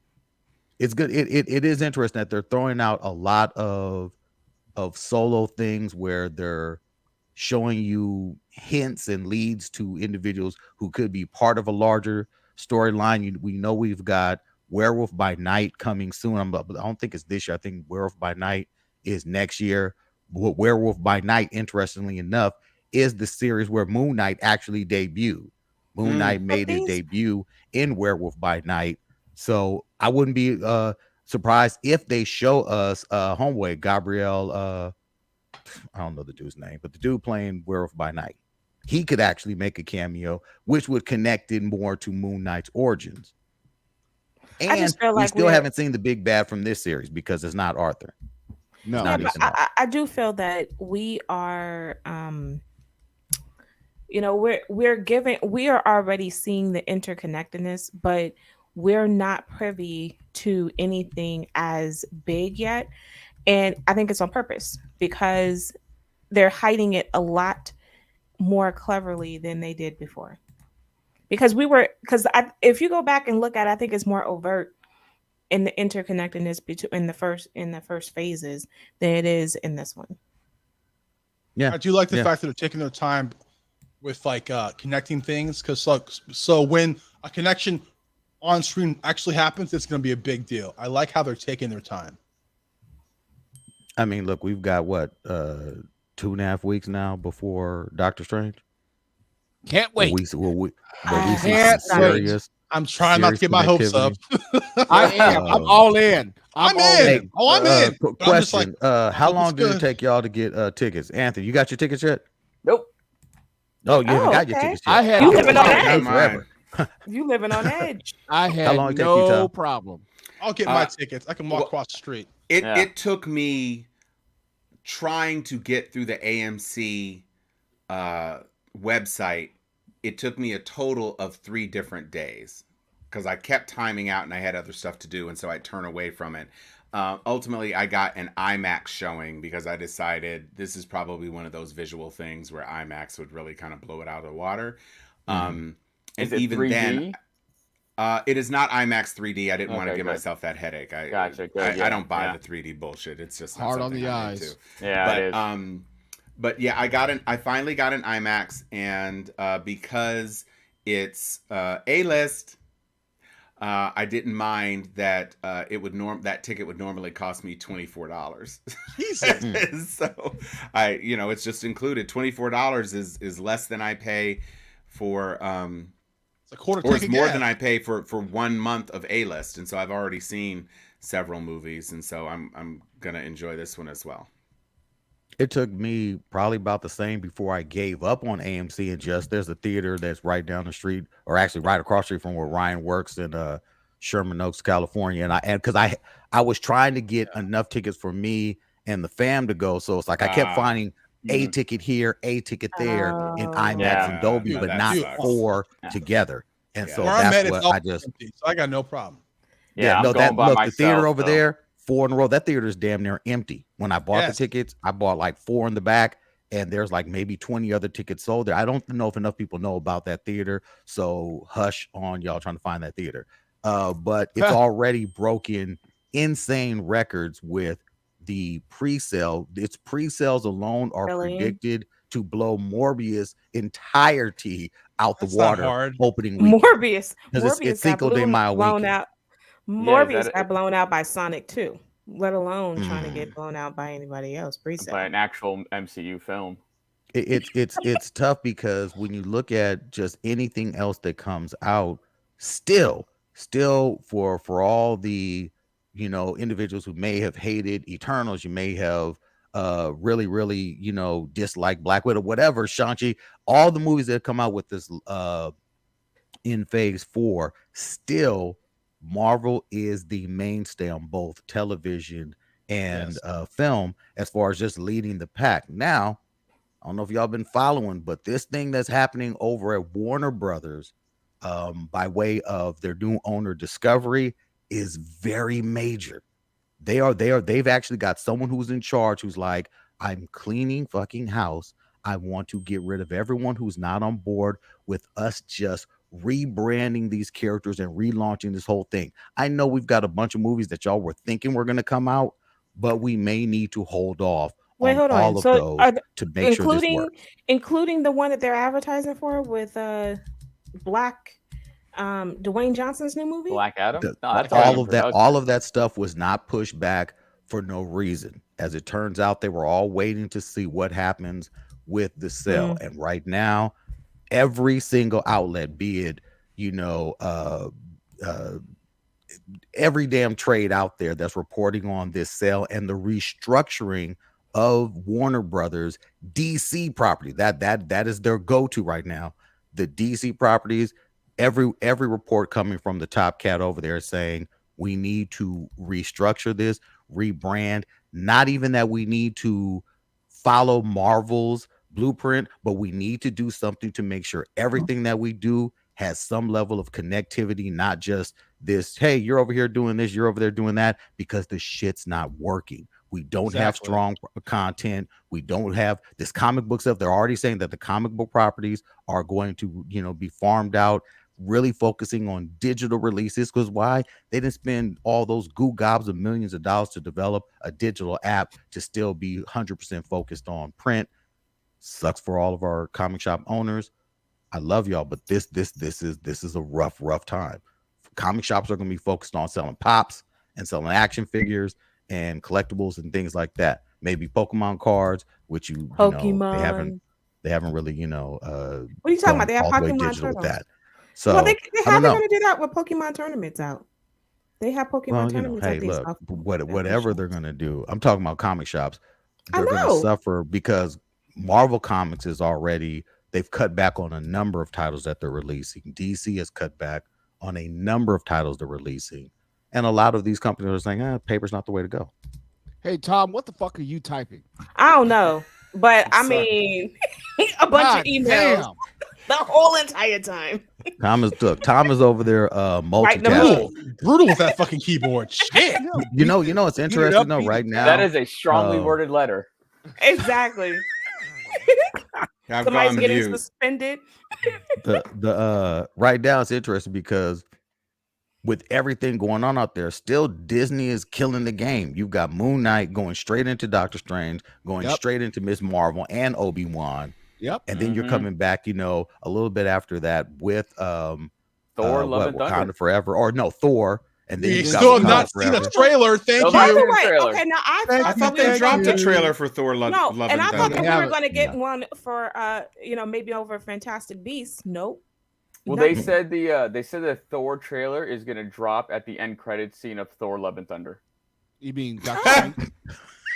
it's good. It is interesting that they're throwing out a lot of solo things where they're showing you hints and leads to individuals who could be part of a larger storyline. We know we've got Werewolf by Night coming soon. I don't think it's this year. I think Werewolf by Night is next year. Werewolf by Night, interestingly enough, is the series where Moon Knight actually debuted. Moon Hmm. Knight But made his these debut in Werewolf by Night. So I wouldn't be surprised if they show us homeboy Gabriel, I don't know the dude's name, but the dude playing Werewolf by Night, he could actually make a cameo, which would connect it more to Moon Knight's origins. I And just feel we like still we're haven't seen the big bad from this series because it's not Arthur. It's No. yeah, not but Ethan Hawke. I do feel that we are we are already seeing the interconnectedness, but we're not privy to anything as big yet. And I think it's on purpose because they're hiding it a lot more cleverly than they did before. If you go back and look at it, I think it's more overt in the interconnectedness between in the first phases than it is in this one. Yeah. I do like the Yeah. fact that they're taking their time with like connecting things, because so when a connection on screen actually happens, it's going to be a big deal. I like how they're taking their time. I mean, look, we've got what, 2.5 weeks now before Doctor Strange. Can't Will wait. we, will we, will we see some Can't wait. serious, I'm trying not to serious get my hopes up. connectivity? I am. I'm Uh, all in. I'm I'm all in. in. Oh, I'm in. But I'm just like, Question: I how hope it's long did it good. take y'all to get tickets? Anthony, you got your tickets yet? Nope. Oh, you haven't Oh, got your okay. tickets yet. I had You no living on I problem. got edge. mine. Forever. You living on edge. I had long it take you, no Tom? problem. I'll get my Uh, tickets. I can walk well, across the street. Yeah. It took me trying to get through the AMC uh, website. It took me a total of 3 different days because I kept timing out and I had other stuff to do, and so I'd turn away from it. Ultimately, I got an IMAX showing because I decided this is probably one of those visual things where IMAX would really kind of blow it out of the water. Um, and Is it even 3D? then, it is not IMAX 3D. I didn't want to Okay, give good. myself that headache. Gotcha, good, I yeah, don't buy yeah. the 3D bullshit. It's just not Hard on something the I'm eyes. into. Yeah, But it is. but yeah, I finally got an IMAX, and because it's A list, I didn't mind that that ticket would normally cost me $24. Jesus. So it's just included. $24 is less than I pay for It's a quarter or tank it's of more gas. than I pay for 1 month of A list, and so I've already seen several movies, and so I'm gonna enjoy this one as well. It took me probably about the same before I gave up on AMC, and just there's a theater that's right down the street, or actually right across the street from where Ryan works in Sherman Oaks, California. And because I was trying to get enough tickets for me and the fam to go, so it's like I kept Ah, finding a Mhm. ticket here, a ticket there, in Oh. IMAX and Yeah. Dolby, Yeah, but that not Dude, sucks. four Yeah. together. And Yeah. so where I'm that's at, it's what all I just empty, so I got no problem. Yeah, I'm no, going that by look, the myself. theater over so- there, 4 in a row. That theater is damn near empty. When I bought the Yes. tickets, I bought like 4 in the back, and there's like maybe 20 other tickets sold there. I don't know if enough people know about that theater, so hush on y'all trying to find that theater. But it's already broken insane records with the pre-sale. Its pre-sales alone are Really? predicted to blow Morbius entirety out the That's not water hard. opening weekend. Morbius. Because it's Morbius got Cinco de Mayo blown weekend. out. Yeah, is Morbius that got blown out by Sonic too. let alone trying to Hmm. get blown out by anybody else by pre-sale. an actual MCU film. It's tough because when you look at just anything else that comes out, still for all the individuals who may have hated Eternals, you may have really disliked Black Widow, whatever, Shang-Chi, all the movies that come out with this in phase 4, still Marvel is the mainstay on both television and Yes. film as far as just leading the pack. Now, I don't know if y'all been following, but this thing that's happening over at Warner Brothers, by way of their new owner Discovery, is very major. They've actually got someone who's in charge who's like, I'm cleaning fucking house. I want to get rid of everyone who's not on board with us just rebranding these characters and relaunching this whole thing. I know we've got a bunch of movies that y'all were thinking were going to come out, but we may need to hold off Wait, on hold on. all of So those are to make sure this including works. the one that they're advertising for with Black Dwayne Johnson's new movie? Black Adam? The, No, Black that's already all in Adam. of that, all production. of that stuff was not pushed back for no reason. As it turns out, they were all waiting to see what happens with the sale. Mm. And right now, every single outlet, be it, you know, uh, every damn trade out there that's reporting on this sale and the restructuring of Warner Brothers DC property. That is their go-to right now. The DC properties, every report coming from the top cat over there saying we need to restructure this, rebrand. Not even that we need to follow Marvel's blueprint, but we need to do something to make sure everything that we do has some level of connectivity, not just this, hey, you're over here doing this, you're over there doing that, because the shit's not working. We don't have Exactly. strong content. We don't have this comic book stuff. They're already saying that the comic book properties are going to, be farmed out, really focusing on digital releases. Because why? They didn't spend all those goo gobs of millions of dollars to develop a digital app to still be 100% focused on print. Sucks for all of our comic shop owners. I love y'all, but this is a rough time. Comic shops are going to be focused on selling pops and selling action figures and collectibles and things like that. Maybe Pokemon cards, which Pokemon. they haven't really What are you talking about? gone They have all the way Pokemon digital with turtles. that. Well, So I how don't they know. gonna do that with Pokemon tournaments out? They have Pokemon Well, tournaments at hey, these look, at these whatever they're shops. gonna do. I'm talking about comic shops. I They're gonna know. suffer because Marvel Comics is already they've cut back on a number of titles that they're releasing. DC has cut back on a number of titles they're releasing. And a lot of these companies are saying, paper's not the way to go. Hey Tom, what the fuck are you typing? I don't know, but I'm I sorry. mean, a bunch of God emails damn. the whole entire time. Tom is over there Writing a multitasking. book. Brutal with that fucking keyboard. Shit. You know, It's beat it interesting up, though, beat it right down. That now. is a strongly um, worded letter. Exactly. I've Somebody's gone getting mute. suspended. the right now it's interesting because with everything going on out there, still Disney is killing the game. You've got Moon Knight going straight into Doctor Strange, going Yep. straight into Miss Marvel and Obi-Wan. Yep. And then you're Mm-hmm. coming back, a little bit after that with Thor: Love and Thunder. Wakanda Forever, or no, Thor, and then We you've didn't got still see have that. Wakanda not seen a Forever. trailer. Thank Nobody By you. the seen the way, trailer. okay, now I Thank I thought you. that thought we they were Thank going dropped a to you. trailer for Thor: no, Love and and I thought Thunder. that They we were haven't. going to get No, one for maybe over Fantastic Beasts. Nope. Well, they Nothing. said the Thor trailer is gonna drop at the end credit scene of Thor: Love and Thunder. You mean Doctor Oh. Strange?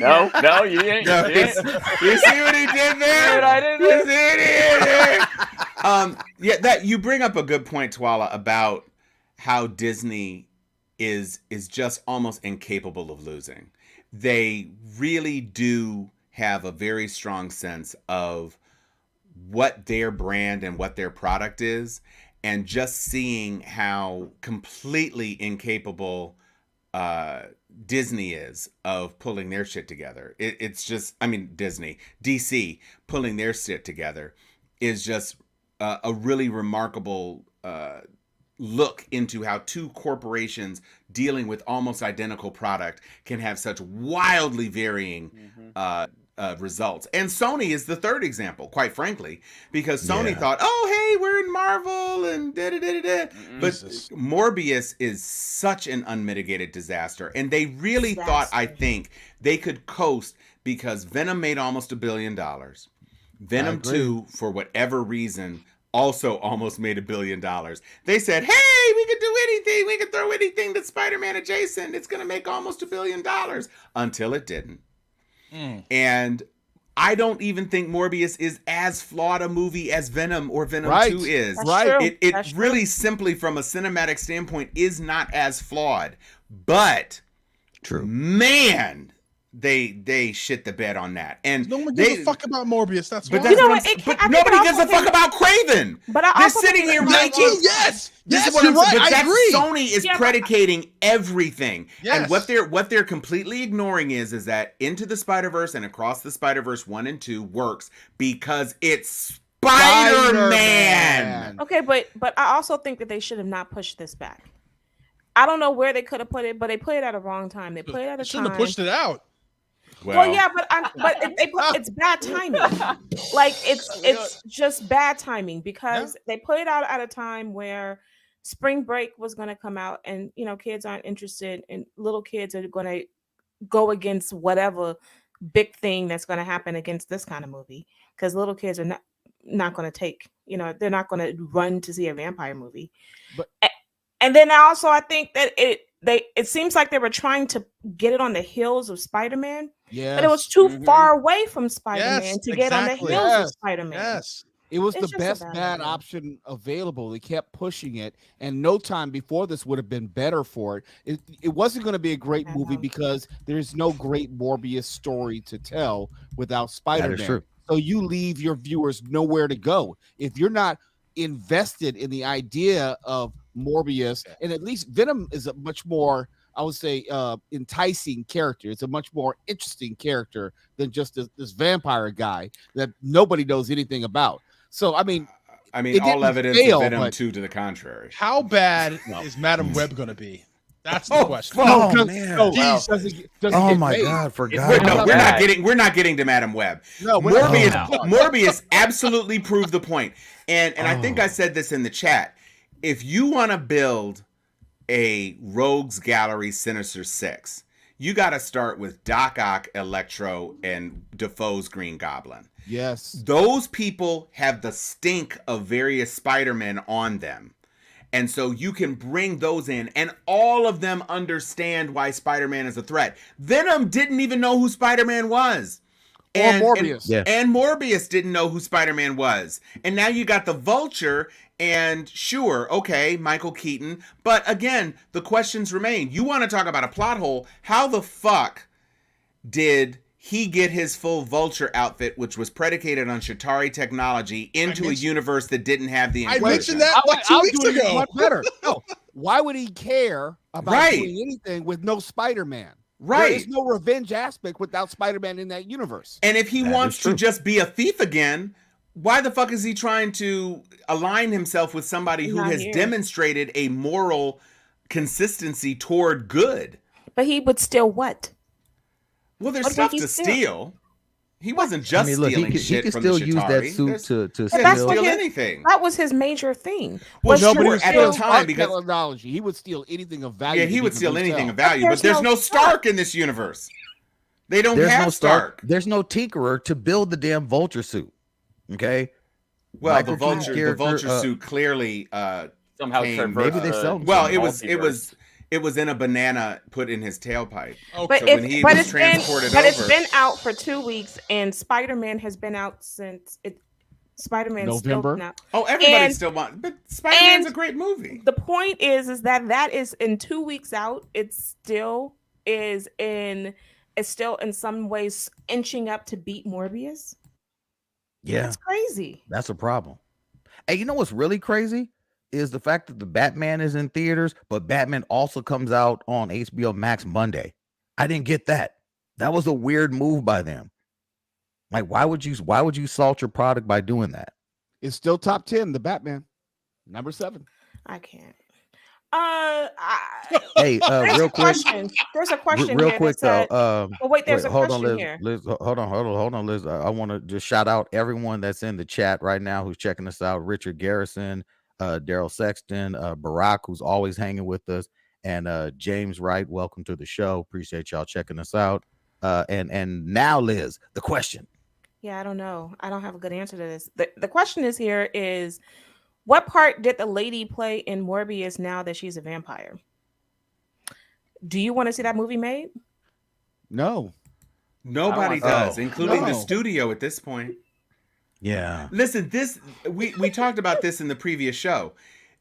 No, no, you didn't. No, You didn't. you see what he did there? Dude, I didn't. You see what he did there? Yeah, that you bring up a good point, Twala, about how Disney is just almost incapable of losing. They really do have a very strong sense of what their brand and what their product is, and just seeing how completely incapable uh, Disney is of pulling their shit together. It's just, I mean, DC pulling their shit together is just a really remarkable look into how two corporations dealing with almost identical product can have such wildly varying Mhm. results. And Sony is the third example, quite frankly, because Sony Yeah. thought, oh, hey, we're in Marvel and da-da-da-da-da. But Jesus. Morbius is such an unmitigated disaster. And they really thought, I think, they could coast because Venom made almost $1 billion. Venom agree. 2, for whatever reason, also almost made $1 billion. They said, hey, we could do anything. We could throw anything that's Spider-Man adjacent. It's going to make almost $1 billion. Until it didn't. And I don't even think Morbius is as flawed a movie as Venom or Venom 2 is. That's true. It That's really true. simply from a cinematic standpoint is not as flawed. But True. man, they shit the bed on that. And No one gives they a fuck about Morbius. That's but why. that's You know what what, I'm- it but can- I think it nobody gives also a fuck can- about Craven. But I They're also sitting think here it's Thank making you. Yes. this Yes, is what you're I'm right. saying. But I that's agree. Sony is Yeah, but- predicating everything. And Yes. what they're completely ignoring is that Into the Spider-Verse and Across the Spider-Verse 1 and 2 works because it's Spider-Man. Okay, but I also think that they should have not pushed this back. I don't know where they could have put it, but they put it at a wrong time. They put it at a Shouldn't time. have pushed it out. Well, yeah, it's bad timing. Like it's just bad timing because they put it out at a time where spring break was going to come out, and kids aren't interested, and little kids are going to go against whatever big thing that's going to happen against this kind of movie because little kids are not going to take. They're not going to run to see a vampire movie. But- And then also, I think that it seems like they were trying to get it on the heels of Spider-Man. Yeah, But it was too far away from Spider-Man Yes, to get on the exactly. heels Yes, of Spider-Man. Yes. it was It's the just a best bad bad idea. option available. They kept pushing it, and no time before this would have been better for it. It wasn't going to be a great I movie know. because there's no great Morbius story to tell without Spider-Man. true. So you leave your viewers nowhere to go if you're not invested in the idea of Morbius. And at least Venom is a much more, I would say, enticing character. It's a much more interesting character than just this vampire guy that nobody knows anything about. So I mean, it all didn't evidence fail, of Venom but- 2 to the contrary. How bad No. is Madam Web going to be? That's the Oh, question. fuck. Oh, 'cause- man. no, Well, doesn't Oh get my made. God, forgot. We're, not no, bad. we're not getting to Madam Web. No, we're not Morbius, getting to Morbius absolutely proved the point. And I think Oh. I said this in the chat. If you want to build a Rogues Gallery Sinister Six, you got to start with Doc Ock, Electro, and Defoe's Green Goblin. Yes. Those people have the stink of various Spider-Men on them. And so you can bring those in, and all of them understand why Spider-Man is a threat. Venom didn't even know who Spider-Man was. Or Morbius. Yeah. And Morbius didn't know who Spider-Man was. And now you got the Vulture, and sure, okay, Michael Keaton. But again, the questions remain. You want to talk about a plot hole. How the fuck did he get his full Vulture outfit, which was predicated on Shatari technology, into a mentioned- universe that didn't have the I Inquisition? mentioned that like 2 I'll weeks do it ago. much better. No, why would he care about Right. doing anything with no Spider-Man? Right. There is no revenge aspect without Spider-Man in that universe. And if he That wants is to true. just be a thief again, why the fuck is he trying to align himself with somebody who Not has here. demonstrated a moral consistency toward good? But he would steal what? Well, there's What stuff did he to steal? steal. He wasn't I just mean, look, stealing he shit could from still the use that Chitauri. suit There's- to Yeah, he steal. that's can what steal his- anything. That was his major thing. Well, Was sure, to at the steal- time, Art because technology, he would steal anything of value. yeah, that he would could steal anything resell. of value, but there's no Stark in this universe. They don't There's have no Stark. There's no tinkerer to build the damn Vulture suit. Okay. Well, Michael the Vulture, Keaton's the Vulture character, suit clearly. Somehow Pain. traverse Maybe they the- sell them Well, the it was in a banana put in his tailpipe. Okay. But So if when he but was it's been transported but it's over- been out for 2 weeks, and Spider-Man has been out since it. Spider-Man still November? been out. Oh, everybody And- still wants, but Spider-Man's a and great movie. The point is that is in 2 weeks out. It still is in. It's still in some ways inching up to beat Morbius. Yeah, That's crazy. that's a problem. Hey, you know what's really crazy is the fact that the Batman is in theaters, but Batman also comes out on HBO Max Monday. I didn't get that. That was a weird move by them. Like, why would you salt your product by doing that? It's still top 10, the Batman. Number 7. I can't. Hey, There's real a quick, question. There's a question real here that quick though. said, "Well, wait, Wait, there's a hold on, question Liz. here." Liz, hold on, Liz. I want to just shout out everyone that's in the chat right now who's checking us out. Richard Garrison, Daryl Sexton, Barack, who's always hanging with us, and James Wright. Welcome to the show. Appreciate y'all checking us out. And now, Liz, the question. Yeah, I don't know. I don't have a good answer to this. The question is here is, what part did the lady play in Morbius now that she's a vampire? Do you want to see that movie made? No. Nobody I don't does, Oh, including the no. studio at this point. yeah. Listen, this we talked about this in the previous show.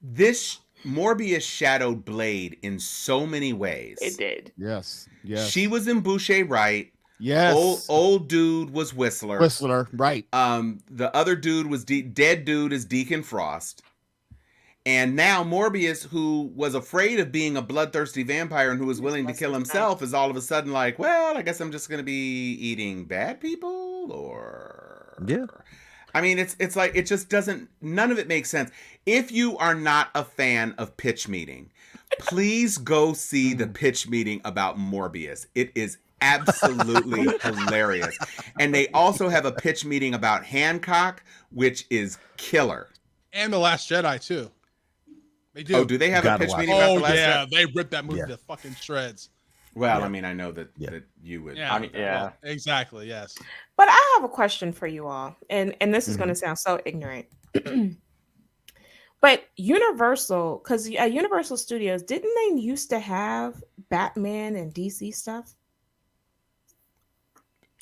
This Morbius shadowed Blade in so many ways. It did. Yes. Yes. She was in Boucher Wright. Yes. Old dude was Whistler. Whistler. Right. The other dude was dead dude is Deacon Frost. And now Morbius, who was afraid of being a bloodthirsty vampire and who was willing to kill himself, is all of a sudden like, well, I guess I'm just going to be eating bad people, or Yeah. I mean, it's like it just doesn't. None of it makes sense. If you are not a fan of Pitch Meeting, please go see the Pitch Meeting about Morbius. It is absolutely hilarious. And they also have a pitch meeting about Hancock, which is killer. And The Last Jedi too. They do. Oh, do they have a Gotta pitch watch meeting it. about Oh the last yeah, Jedi? they ripped that movie Yeah. to fucking shreds. Well, Yeah. I mean, I know that Yeah. that you would. Yeah, I mean, yeah. well, exactly. Yes. But I have a question for you all, and this is Mm-hmm. going to sound so ignorant. But Universal, because at Universal Studios, didn't they used to have Batman and DC stuff?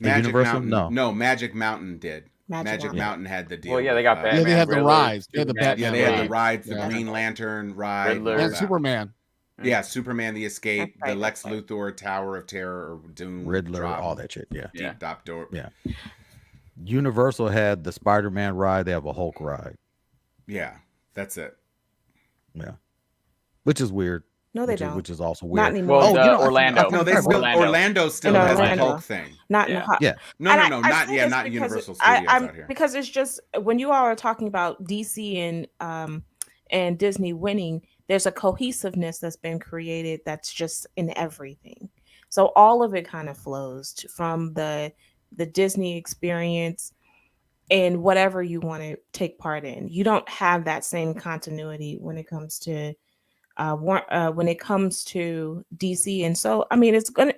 Magic Universal? Mountain. No. Magic Mountain did. Magic Magic Mountain. Mountain had the deal. Well, yeah, they with, got Yeah, Batman. they had the Riddler, rides. They had the Superman, Batman Yeah, they had the rides. rides, the Yeah. Green Lantern ride. Riddler. all And that. Superman. Yeah, Superman, the Escape, That's right, the Lex that's right. Luthor Tower of Terror, or Doom, Riddler, drop, all that shit. Yeah. deep Yeah. top door. Yeah. Universal had the Spider-Man ride. They have a Hulk ride. Yeah, that's it. Yeah. Which is weird. No, they which is, don't. which is also Not weird. anymore. Well, Oh, you know, Orlando. No, they still Orlando still In has the Orlando. Hulk thing. Not in Yeah. the hot. Yeah. No, And no, no, I not say yeah, this not because Universal Studios out here. because it's just when you all are talking about DC and Disney winning, there's a cohesiveness that's been created that's just in everything. So all of it kind of flows from the Disney experience and whatever you want to take part in. You don't have that same continuity when it comes to when it comes to DC. And so I mean it's gonna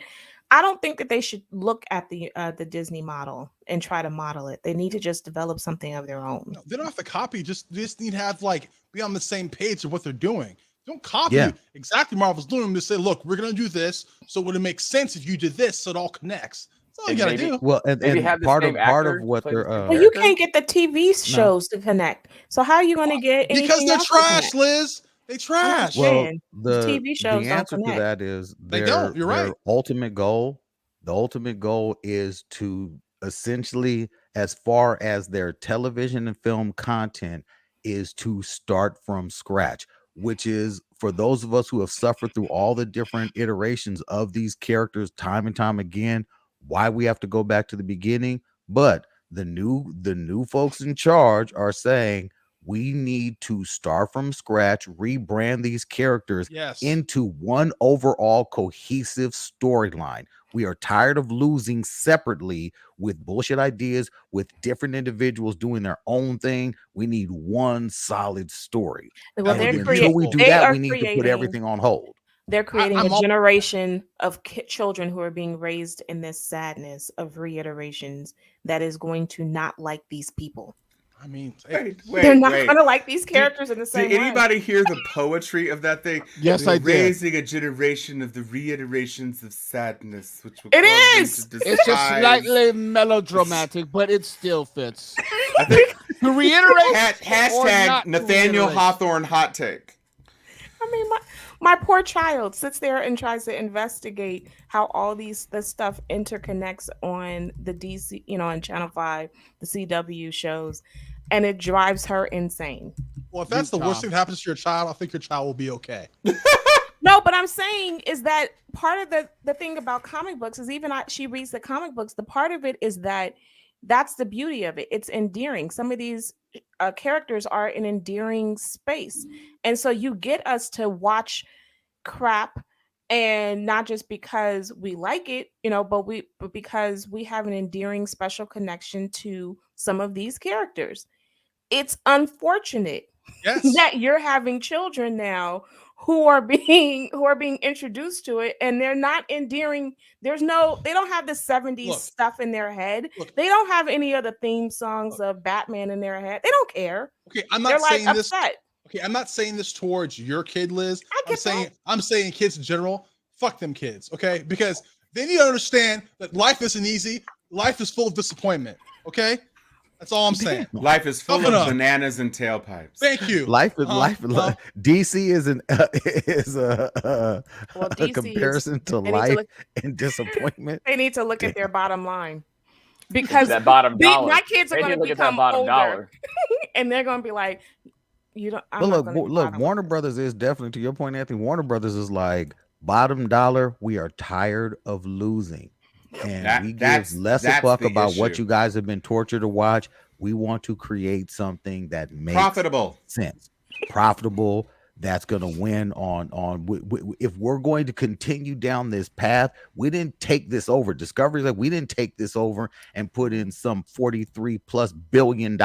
I don't think that they should look at the Disney model and try to model it. They need to just develop something of their own. No, they don't have to copy. They just need to have like be on the same page of what they're doing. Don't copy Yeah. exactly Marvel's doing. Just say, look, we're gonna do this, so would it make sense if you did this, so it all connects. That's all you And gotta maybe- do. Well, Maybe have and the part same of actor what play the they're same Well, you character? can't get the TV shows to connect. So how are you going to get anything Because they're else to trash, connect? Liz. They trash. well, saying, the TV shows the don't answer to connect. that is They don't, you're their right. ultimate goal. The ultimate goal is to essentially, as far as their television and film content, is to start from scratch, which is for those of us who have suffered through all the different iterations of these characters time and time again, why we have to go back to the beginning. But the new folks in charge are saying we need to start from scratch, rebrand these characters Yes. into one overall cohesive storyline. We are tired of losing separately with bullshit ideas, with different individuals doing their own thing. We need one solid story. Well, That would And be they're until we beautiful. do they that, are we need to put creating everything on hold. they're creating I'm a all- generation of children who are being raised in this sadness of reiterations that is going to not like these people. I mean, They're not wait. going to like these characters in the same Did way. anybody hear the poetry of that thing? Yes, We're I did. raising a generation of the reiterations of sadness, which will It cause them is! to It's just despise- slightly melodramatic, but it still fits. I think To reiterate, hashtag not to Nathaniel reiterate. Hawthorne hot take. I mean, my poor child sits there and tries to investigate how all the stuff interconnects on the DC, on Channel 5, the CW shows, and it drives her insane. well, if that's the Utah. worst thing that happens to your child, I think your child will be okay. No, but I'm saying is that part of the thing about comic books is she reads the comic books. The part of it is that That's the beauty of it. It's endearing. Some of these characters are an endearing space. And so you get us to watch crap, and not just because we like it, but because we have an endearing special connection to some of these characters. It's unfortunate Yes. that you're having children now who are being introduced to it, and they're not endearing. They don't have the 70s Look, stuff in their head. look. They don't have any of the theme songs of Batman in their head. They don't care. Okay, I'm They're not like saying this. upset. Okay, I'm not saying this towards your kid, Liz. I get that. I'm saying kids in general. Fuck them kids, okay? Because they need to understand that life isn't easy. Life is full of disappointment. Okay, that's all I'm saying. Life is full Toughen of up. bananas and tailpipes. Thank you. Life is life. DC is an is Well, a DC is comparison to they need to life look and disappointment. they need to look Damn. at their bottom line, because That bottom dollar. my kids are They going need to to look at that become bottom older, dollar. and they're going to be like, "You don't." I'm But not look, going to look, Warner Brothers is definitely, to your point, Anthony. Warner Brothers is like bottom dollar. We are tired of losing, and we give less a That's fuck the about what issue. you guys have been tortured to watch. We want to create something that makes Profitable. sense, profitable. That's going to win if we're going to continue down this path. We didn't take this over. Discovery's like, we didn't take this over and put in some 43+ billion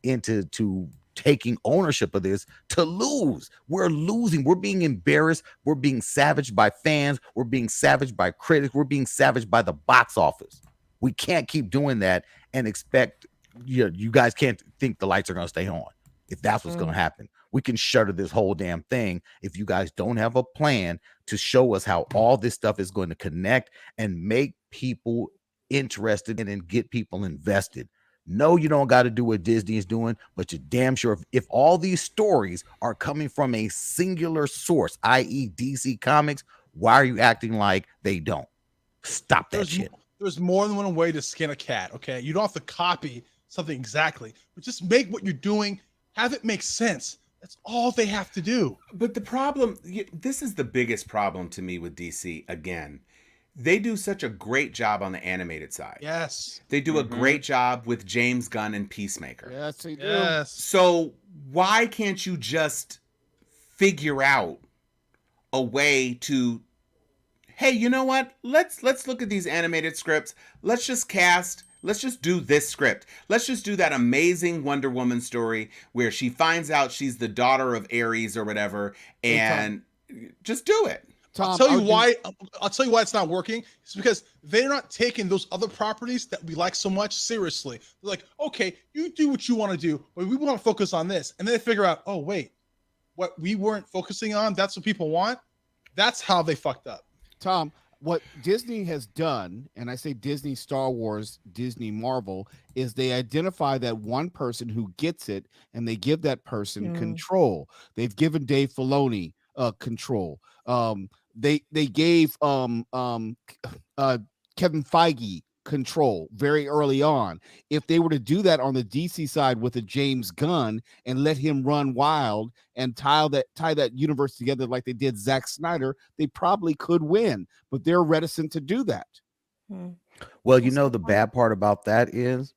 into taking ownership of this to lose. We're losing. We're being embarrassed. We're being savaged by fans. We're being savaged by critics. We're being savaged by the box office. We can't keep doing that and expect you guys can't think the lights are going to stay on. If that's what's going to happen, we can shutter this whole damn thing if you guys don't have a plan to show us how all this stuff is going to connect and make people interested and get people invested. No, you don't got to do what Disney is doing, but you're damn sure if all these stories are coming from a singular source, i.e., DC Comics, why are you acting like they don't? Stop that shit. There's more than one way to skin a cat, okay? You don't have to copy something exactly, but just make what you're doing, have it make sense. That's all they have to do. But the problem, this is the biggest problem to me with DC again. They do such a great job on the animated side. Yes. They do a great job with James Gunn and Peacemaker. Yes, they do. Yes. So why can't you just figure out a way to, hey, you know what? Let's look at these animated scripts. Let's just do this script. Let's just do that amazing Wonder Woman story where she finds out she's the daughter of Ares or whatever, and just do it. Tom, I'll tell you why it's not working. It's because they're not taking those other properties that we like so much seriously. They're like, okay, you do what you want to do, but we want to focus on this. And then they figure out, oh, wait, what we weren't focusing on, that's what people want. That's how they fucked up. Tom, what Disney has done, and I say Disney, Star Wars, Disney, Marvel, is they identify that one person who gets it, and they give that person control. They've given Dave Filoni control. They gave Kevin Feige control very early on. If they were to do that on the DC side with a James Gunn and let him run wild and tie that universe together like they did Zack Snyder, they probably could win, but they're reticent to do that. Well, the bad part about that is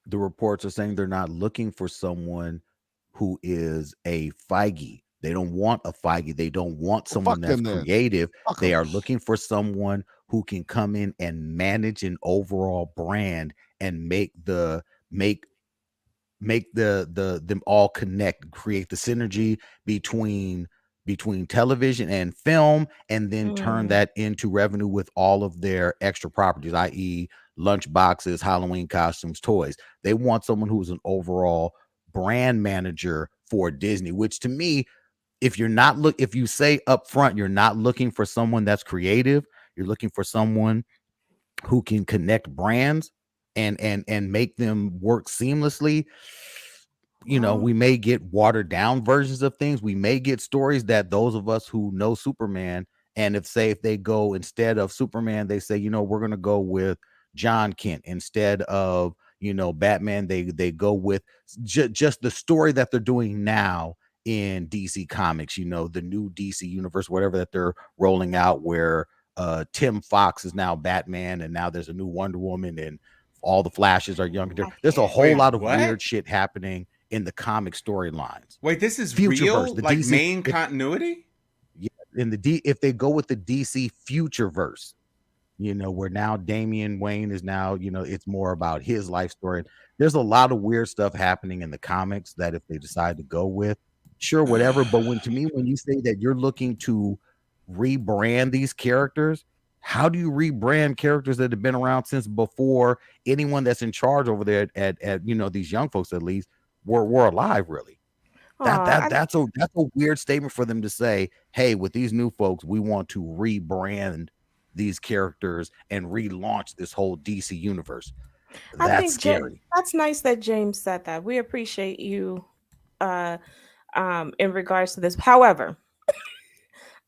the reports are saying they're not looking for someone who is a Feige. They don't want a Feige. They don't want someone that's creative. They are looking for someone who can come in and manage an overall brand and make them all connect, create the synergy between television and film, and then turn that into revenue with all of their extra properties, i.e., lunch boxes, Halloween costumes, toys. They want someone who's an overall brand manager for Disney, which to me, if you say up front you're not looking for someone that's creative, you're looking for someone who can connect brands and make them work seamlessly. We may get watered down versions of things. We may get stories that those of us who know Superman, and if they go, instead of Superman, they say, we're going to go with John Kent instead of, Batman, they go with just the story that they're doing now in DC Comics, the new DC universe, whatever that they're rolling out, where Tim Fox is now Batman, and now there's a new Wonder Woman, and all the Flashes are younger. I There's a can't. whole Wait, lot of what? weird shit happening in the comic storylines. Wait, this is Futureverse, real? the Like DC main continuity? in the D if they go with the DC Futureverse, where now Damian Wayne is now, it's more about his life story. There's a lot of weird stuff happening in the comics that if they decide to go with, sure, whatever. But when you say that you're looking to rebrand these characters, how do you rebrand characters that have been around since before anyone that's in charge over there at these young folks at least were alive, really? That's a weird statement for them to say, hey, with these new folks, we want to rebrand these characters and relaunch this whole DC universe. I That's think scary. that's nice that James said that. We appreciate you uh in regards to this. However,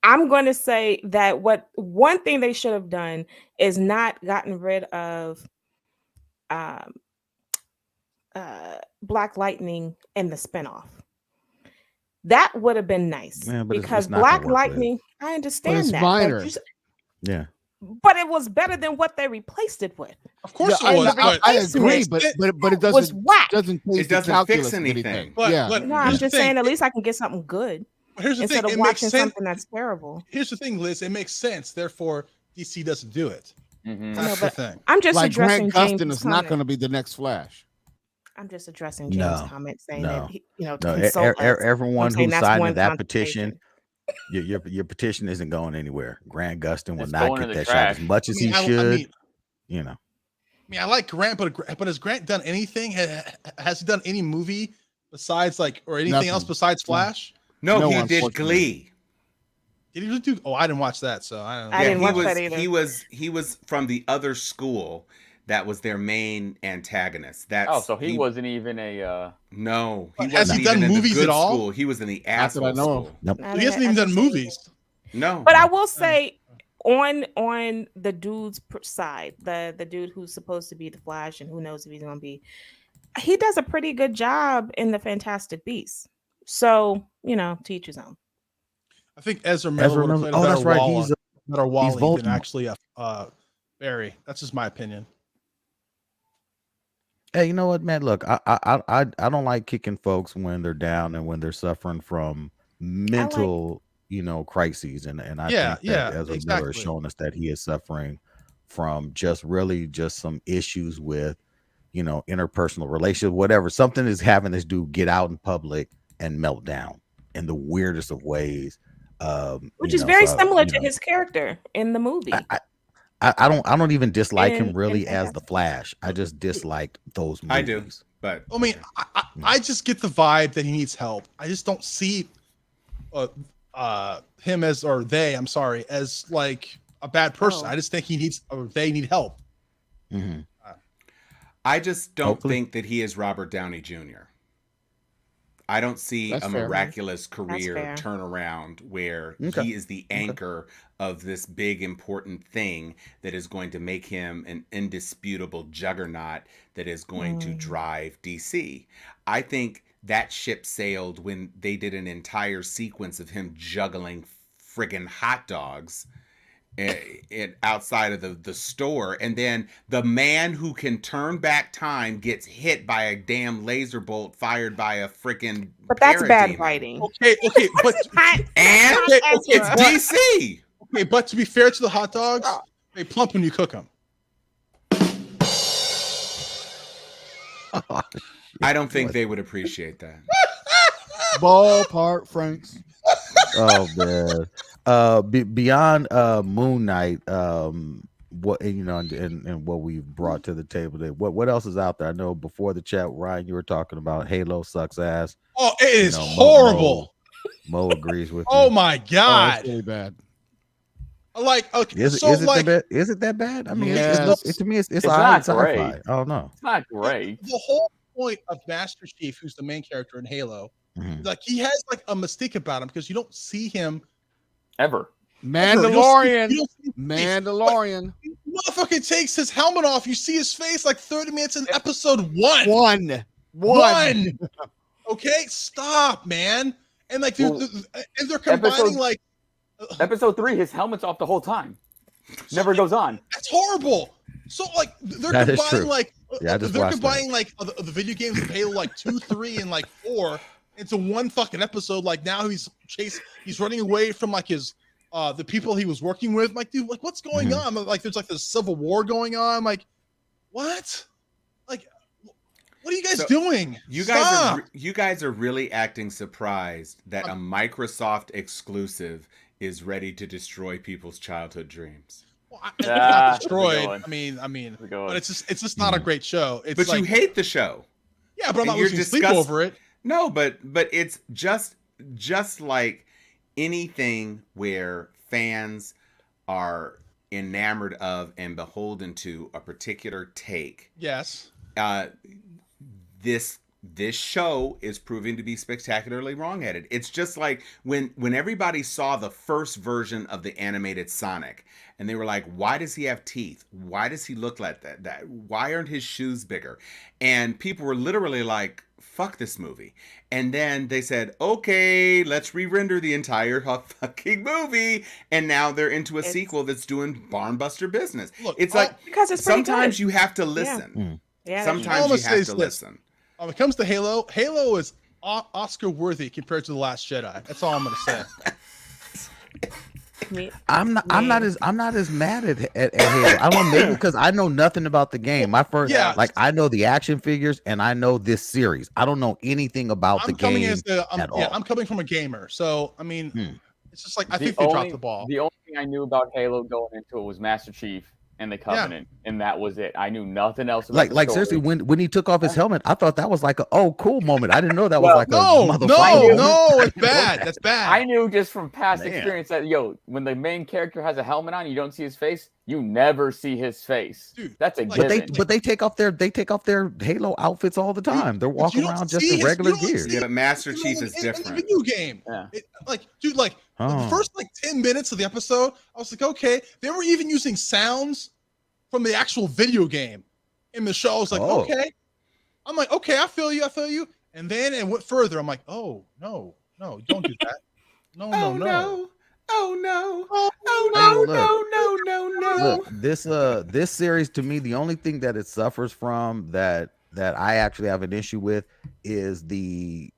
I'm going to say that one thing they should have done is not gotten rid of um Black Lightning in the spinoff. That would have been nice Yeah, but because it's not gonna Black work with it. Lightning, I But understand it's that, minor. Yeah. but it was better than what they replaced it with. Of course Yeah, it was, and the but I agree, replacement but it was doesn't whack. change It the doesn't calculus fix of anything. But yeah. but No, I'm here's the just saying thing. at least I can get something good Here's the instead thing. of It makes watching sense. something that's terrible. Here's the thing, Liz. It makes sense. Therefore, DC doesn't do it. Mhm. I know, That's the but thing. I'm just Like addressing Grant Gustin James' is not comment. going to be the next Flash. I'm just addressing James' No, comment saying no, that to no. consult us. I'm Everyone saying who that's signed one in that petition, consultation. your petition isn't going anywhere. Grant Gustin will It's not going get in the that shot as trash. much I as mean, he I should. mean, You know, I like Grant, but has Grant done anything? Has he done any movie besides or anything else Nothing. besides Flash? No, No, he did unfortunately. Glee. Did he do? Oh, I didn't watch that, so I don't know. I didn't he watch was that either. he was from the other school that was their main antagonist. That's Oh, so he wasn't even a. no, he But has wasn't he done even in the movies good at all? school. He was in the Not that I asshole know of. school. nope. I He hasn't didn't- even I done didn't see it. movies. No, But I will say, on the dude's side, the dude who's supposed to be the Flash and who knows if he's gonna be, he does a pretty good job in the Fantastic Beasts. So teach his own. I think Ezra Miller Ezra would have Miller. played a Oh, better that's right. Wall, He's better Wally than Voldemort. actually a Barry. That's just my opinion. Hey, you know what, man? Look, I don't like kicking folks when they're down and when they're suffering from mental, crises, and I Yeah, think that yeah, Ezra Miller exactly. has shown us that he is suffering from just some issues with, interpersonal relationships, whatever. Something is having this dude get out in public and melt down in the weirdest of ways. Which is very similar to his character in the movie. I don't even dislike him In really as the Fantastic. Flash. I just disliked those movies. I do, but I mean, I just get the vibe that he needs help. I just don't see him as, or they, I'm sorry, as like a bad person. Oh. I just think he needs, or they need help. Mhm. I just don't Hopefully. think that he is Robert Downey Jr. I don't see That's a fair. miraculous career fair. turnaround where Okay. he is the anchor of this big important thing that is going to make him an indisputable juggernaut that is going to drive DC. I think that ship sailed when they did an entire sequence of him juggling friggin' hot dogs outside of the store, and then the man who can turn back time gets hit by a damn laser bolt fired by a freaking But that's bad writing. Okay, but and okay, it's DC. okay, but to be fair to the hot dogs, they plump when you cook them. I don't think they would appreciate that. Ballpark Franks. Oh man. Beyond Moon Knight, what and what we brought to the table today. What else is out there? I know before the chat, Ryan, you were talking about Halo sucks ass. Oh, it is Mo- horrible. Mo agrees with Oh you. my Oh, god! it's really bad. Like, okay, Is so it like is it that bad? I mean, Yes. to me, it's It's all right not sci-fi. great. I don't know. It's not great. the whole point of Master Chief, who's the main character in Halo, Mhm. like he has like a mystique about him because you don't see him. Ever. Mandalorian. You don't see his face. Mandalorian. Motherfucker takes his helmet off. You see his face like 30 minutes in episode one. One. Okay, stop, man. And like, Well, and they're combining episode- like Episode 3, his helmet's off the whole time. Never goes on. that's horrible. So like they're That is combining true. like Yeah, I just They're watched that. combining like the video games of Halo like 2, 3, and like 4 into one fucking episode. Like now he's running away from like his the people he was working with. I'm like, dude, like what's going Mhm. on? Like there's like this civil war going on. I'm like, what? Like, what are you guys So, doing? You Stop. guys are really acting surprised that a Microsoft exclusive is ready to destroy people's childhood dreams. Well, it's Ah, not that's a destroyed. good one. I mean, That's a good one. but it's just not a great show. It's But like, you hate the show. yeah, but I'm and not you're losing sleep disgust- over it. No, but it's just like anything where fans are enamored of and beholden to a particular take. Yes. This show is proving to be spectacularly wrong-headed. It's just like when everybody saw the first version of the animated Sonic and they were like, why does he have teeth? Why does he look like that? Why aren't his shoes bigger? And people were literally like, fuck this movie. And then they said, okay, let's re-render the entire fucking movie. And now they're into a sequel that's doing barnbuster business. Look, it's like because it's pretty sometimes good. you have to listen. Yeah, Sometimes Almost you have says to this. listen. When it comes to Halo is Oscar worthy compared to The Last Jedi. That's all I'm gonna say. I'm not as mad at Halo. I don't know, maybe because I know nothing about the game. My first, Yeah. like I know the action figures and I know this series. I don't know anything about the game at all. I'm coming from a gamer, so I mean, it's just like I The think they dropped only- the ball. The only thing I knew about Halo going into it was Master Chief and the Covenant, and that was it. I knew nothing else about Like the story. seriously, when he took off his helmet, I thought that was like a cool moment. I didn't know that was like No, a motherfucker. no, it's bad. That's bad. I knew just from past Man. experience that when the main character has a helmet on, you don't see his face. You never see his face. Dude, That's a like, given. But they take off their Halo outfits all the time. They're but walking you don't around just see in his- regular you don't gear. see- Yeah, but Master You know, Chief is in the different. video game. Yeah. Like, dude, like the first like 10 minutes of the episode, I was like, okay, they were even using sounds from the actual video game in the show. I was like, Oh. okay. I'm like, okay, I feel you. And then it went further. I'm like, oh no, don't do that. No. Oh no! Oh, No! Look, this series to me, the only thing that it suffers from that I actually have an issue with is the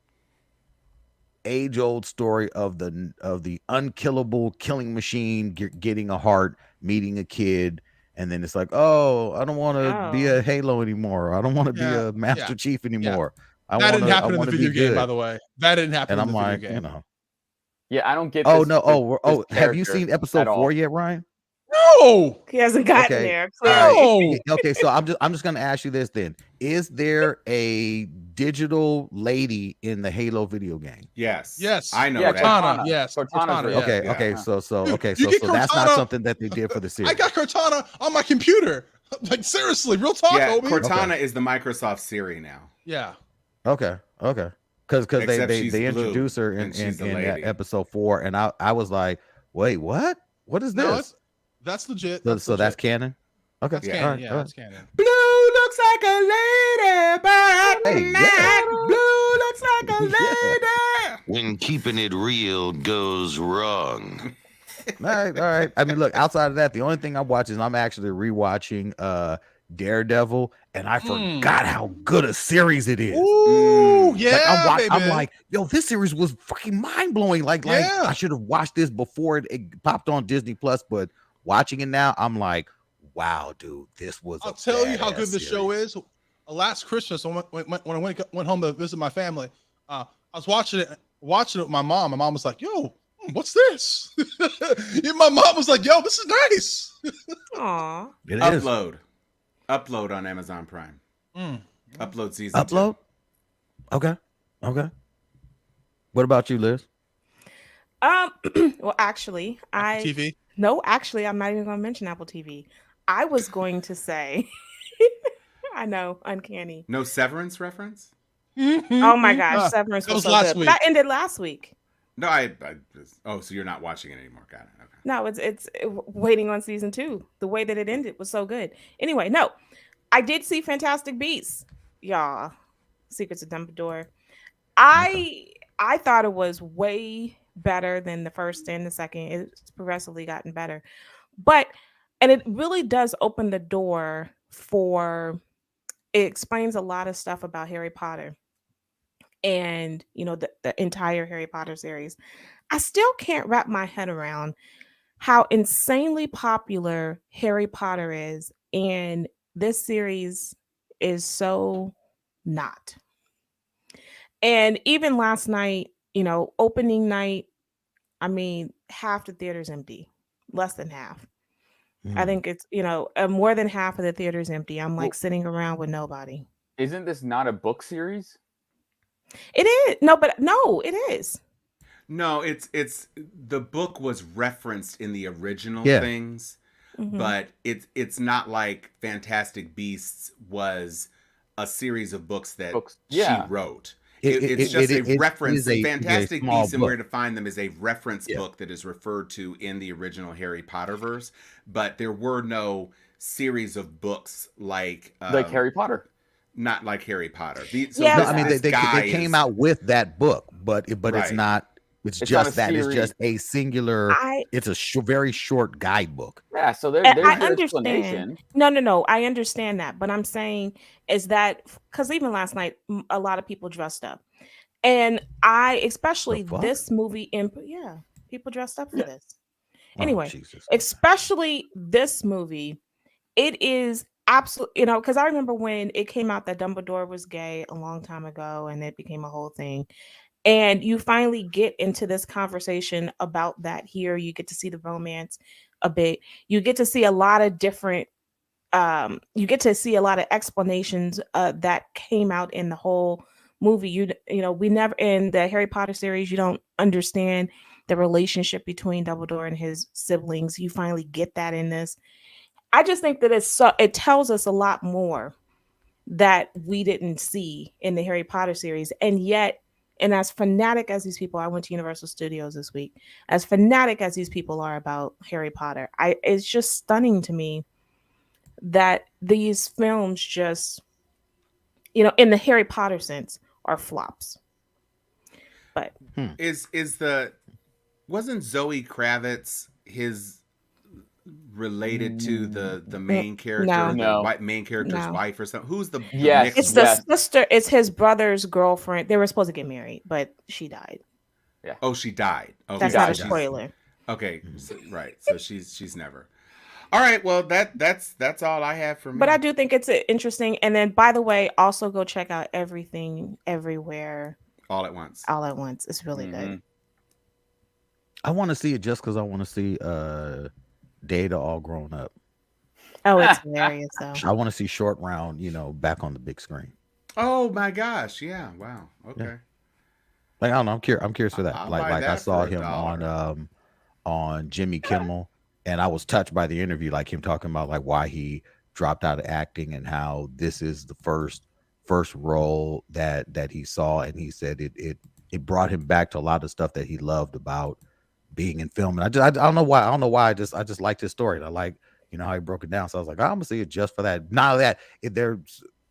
age-old story of the unkillable killing machine getting a heart, meeting a kid, and then it's like, oh, I don't want to be a Halo anymore. I don't want to be a Master Chief anymore. That didn't happen in the video game, good. by the way. That didn't happen And in I'm the video like, game. you know. Yeah, I don't get. Oh this, no! this Have you character seen at episode all. 4 yet, Ryan? No. He hasn't gotten Okay. there. All Clearly. right. Okay, so I'm just gonna ask you this then: is there a digital lady in the Halo video game? Yes. Yes. I know Yeah, that. Cortana. Yes. Cortana's real. yeah. Okay, Yeah. okay, so Dude, so you get that's not Cortana- something that they did for the series. I got Cortana on my computer. Like seriously, real talk, Yeah, homie. Cortana is the Microsoft Siri now. Yeah. Okay, because Except they she's introduced her and she's the in lady. episode 4, and I was like, wait, what? What is No, this? that's legit. So that's canon. Okay, That's Yeah. canon. all right, Yeah, all right. that's canon. Blue looks like a lady, but Hey, yeah. Blue looks like a Yeah. lady. When keeping it real goes wrong. All right. I mean, look, outside of that, the only thing I'm watching is I'm actually rewatching Daredevil, and I forgot how good a series it is. Ooh, yeah, Like, baby. I'm like, yo, this series was fucking mind blowing. Like Yeah. I should have watched this before it popped on Disney Plus, but watching it now, I'm like, wow, dude, this was. I'll tell you how good the show is. Last Christmas, when I went home to visit my family, I was watching it with my mom. My mom was like, "Yo, what's this?" And my mom was like, "Yo, this is nice." Aw. It is. Upload on Amazon Prime. Upload season. Upload. 2. Okay. What about you, Liz? Well, actually, TV. no, actually, I'm not even going to mention Apple TV. I was going to say, I know, uncanny. No Severance reference? Oh my gosh, Severance that was was so last good. week. That ended last week. No, so you're not watching it anymore. Got it. Okay. No, it's waiting on season 2. The way that it ended was so good. Anyway, no, I did see Fantastic Beasts, y'all. Secrets of Dumbledore. I thought it was way better than the first and the second. It's progressively gotten better, and it really does open the door for it explains a lot of stuff about Harry Potter and the entire Harry Potter series. I still can't wrap my head around how insanely popular Harry Potter is, and this series is so not. And even last night, opening night, I mean, half the theater's empty, less than half. I Mm. think it's, more than half of the theater's empty. I'm like Well, sitting around with nobody. isn't this not a book series? It is. No, but no, it is. No, it's the book was referenced in the original Yeah. things, Hmm. but it's not like Fantastic Beasts was a series of books that Books. she Yeah. wrote. It It's it just it, a it, it reference. is a Fantastic small Beasts and book. Where to Find Them is a reference Yeah. book that is referred to in the original Harry Potter verse, but there were no series of books like Like Harry Potter. not like Harry Potter. So Yeah. No, this I mean this they guy came is out with that book, but it's right. not. It's It's not a just that. It's series. just a singular. I It's a very short guidebook. Yeah, so I there's your understand. explanation. No, no, no. I understand that, but I'm saying is that because even last night, a lot of people dressed up, and The especially fuck? this movie, yeah, people dressed up for Yeah. this. Oh Anyway, Jesus! especially this movie, it is absolutely, because I remember when it came out that Dumbledore was gay a long time ago, and it became a whole thing. And you finally get into this conversation about that here. You get to see the romance a bit. You get to see a lot of different you get to see a lot of explanations that came out in the whole movie. We never in the Harry Potter series, you don't understand the relationship between Dumbledore and his siblings. You finally get that in this. I just think that it tells us a lot more that we didn't see in the Harry Potter series. And yet, and as fanatic as these people, I went to Universal Studios this week. As fanatic as these people are about Harry Potter, it's just stunning to me that these films just, in the Harry Potter sense, are flops. But Hmm. Is the wasn't Zoe Kravitz his related to the mm, main character, no, the No. white main character's no. wife or something? Who's the Yes, It's mixed? the yes. sister, it's his brother's girlfriend. They were supposed to get married, but she died. Yeah. Oh, she died. She That's Okay, not so a died. she's spoiler. okay. Mhm. So, right, so she's never. All right, well that's all I have for But I me. do think it's interesting. And then, by the way, also go check out Everything Everywhere All at once. All at Once. It's really Hmm. good. I want to see it just because I want to see Data all grown up. Oh, it's hilarious though. I want to see Short Round, back on the big screen. Oh my gosh! Yeah. Wow. Yeah. Okay. Like I don't know. I'm curious for that. I'll Like buy I that saw for a him dollar. on Jimmy Kimmel, and I was touched by the interview, like him talking about like why he dropped out of acting and how this is the first role that he saw, and he said it brought him back to a lot of stuff that he loved about being in film. And I don't know why. I don't know why. I just liked his story. And I like how he broke it down. So I was like, I'm gonna see it just for that. Not that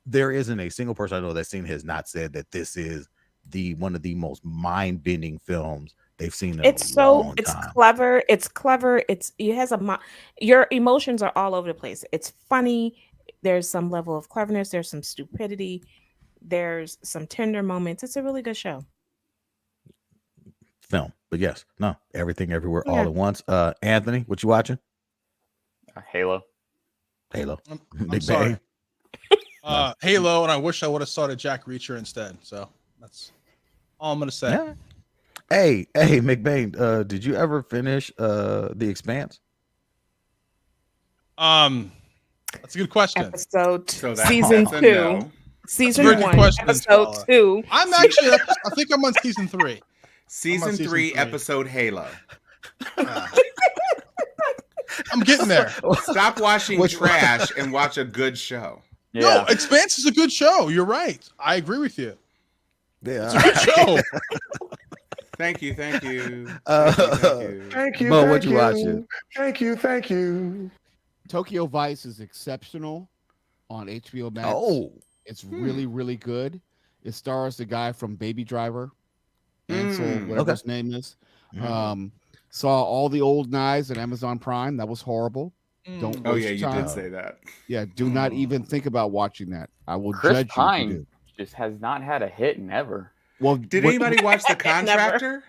there isn't a single person I know that's seen has not said that this is the one of the most mind bending films they've seen in a long It's time. clever. It's clever. It has your emotions are all over the place. It's funny. There's some level of cleverness. There's some stupidity. There's some tender moments. It's a really good show. Film. But yes, no, everything everywhere all Yeah. at once. Anthony, what you watching? Halo. Halo. I'm Big sorry. Bang. Halo, and I wish I would have started Jack Reacher instead. So that's all I'm gonna say. Yeah. Hey, McBain, did you ever finish The Expanse? That's a good question. Episode So season that's a 2, no. season Very good 1, question, episode Paula. 2. I'm actually, I think I'm on season 3. Season season 3, three. episode Halo. I'm getting there. Stop watching Which one? trash and watch a good show. Yeah. No, Expanse is a good show. You're right. I agree with you. Yeah. It's a good show. Thank you. Thank you. Thank you. Mo, thank what you you. watching? Thank you. Thank you. Tokyo Vice is exceptional on HBO Max. Oh. It's really, really good. It stars the guy from Baby Driver, Ansel, whatever Okay. his name is. Mhm. Saw all the old knives at Amazon Prime. That was horrible. Don't Oh waste yeah, your you time. did say that. Yeah, do not even think about watching that. I will Chris judge you if you Pine do. just has not had a hit in ever. Well, Did what- anybody watch The Never. Contractor?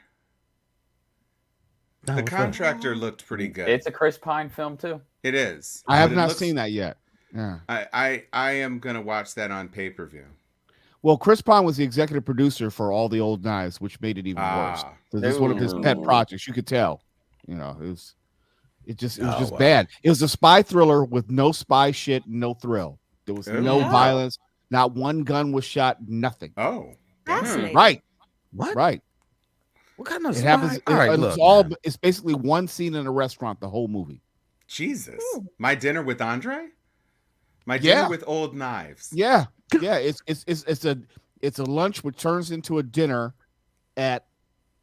No, The what's that? Contractor looked pretty good. It's a Chris Pine film too. It is. I have But it not looks- seen that yet. Yeah. I am gonna watch that on pay-per-view. Well, Chris Pine was the executive producer for All the Old Knives, which made it even worse. Ah. So this is one of his pet Ooh. projects. You could tell. You know, it was just Oh, wow. bad. It was a spy thriller with no spy shit, no thrill. There was no Ooh. violence. Not one gun was shot. Nothing. Oh. Fascinating. Right. What? Right. What kind of It happens. All right, it's look, all. man. It's basically one scene in a restaurant. The whole movie. Jesus. Ooh. My Dinner with Andre? My Yeah. Dinner with Old Knives. Yeah. Yeah. It's a lunch which turns into a dinner at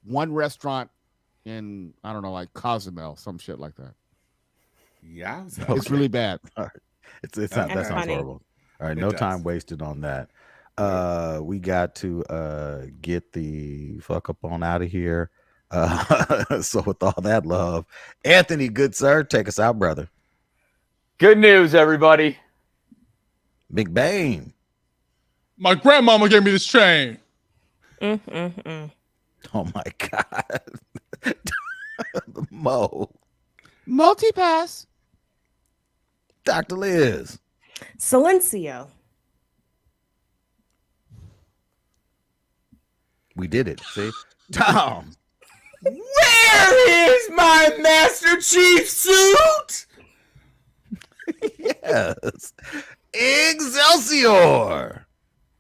one restaurant in, I don't know, like Cozumel, some shit like that. Yeah. It's really bad. It's not, Okay. that sounds Funny. horrible. All right, It no does. time wasted on that. We got to get the fuck up on out of here. So with all that love, Anthony, good sir, take us out, brother. Good news, everybody. Big Bang. My grandmama gave me this chain. Mm-mm-mm. Oh my God. Mo. Multipass. Dr. Liz. Silencio. We did it. See? Tom. Where is my Master Chief suit? Yes. Excelsior.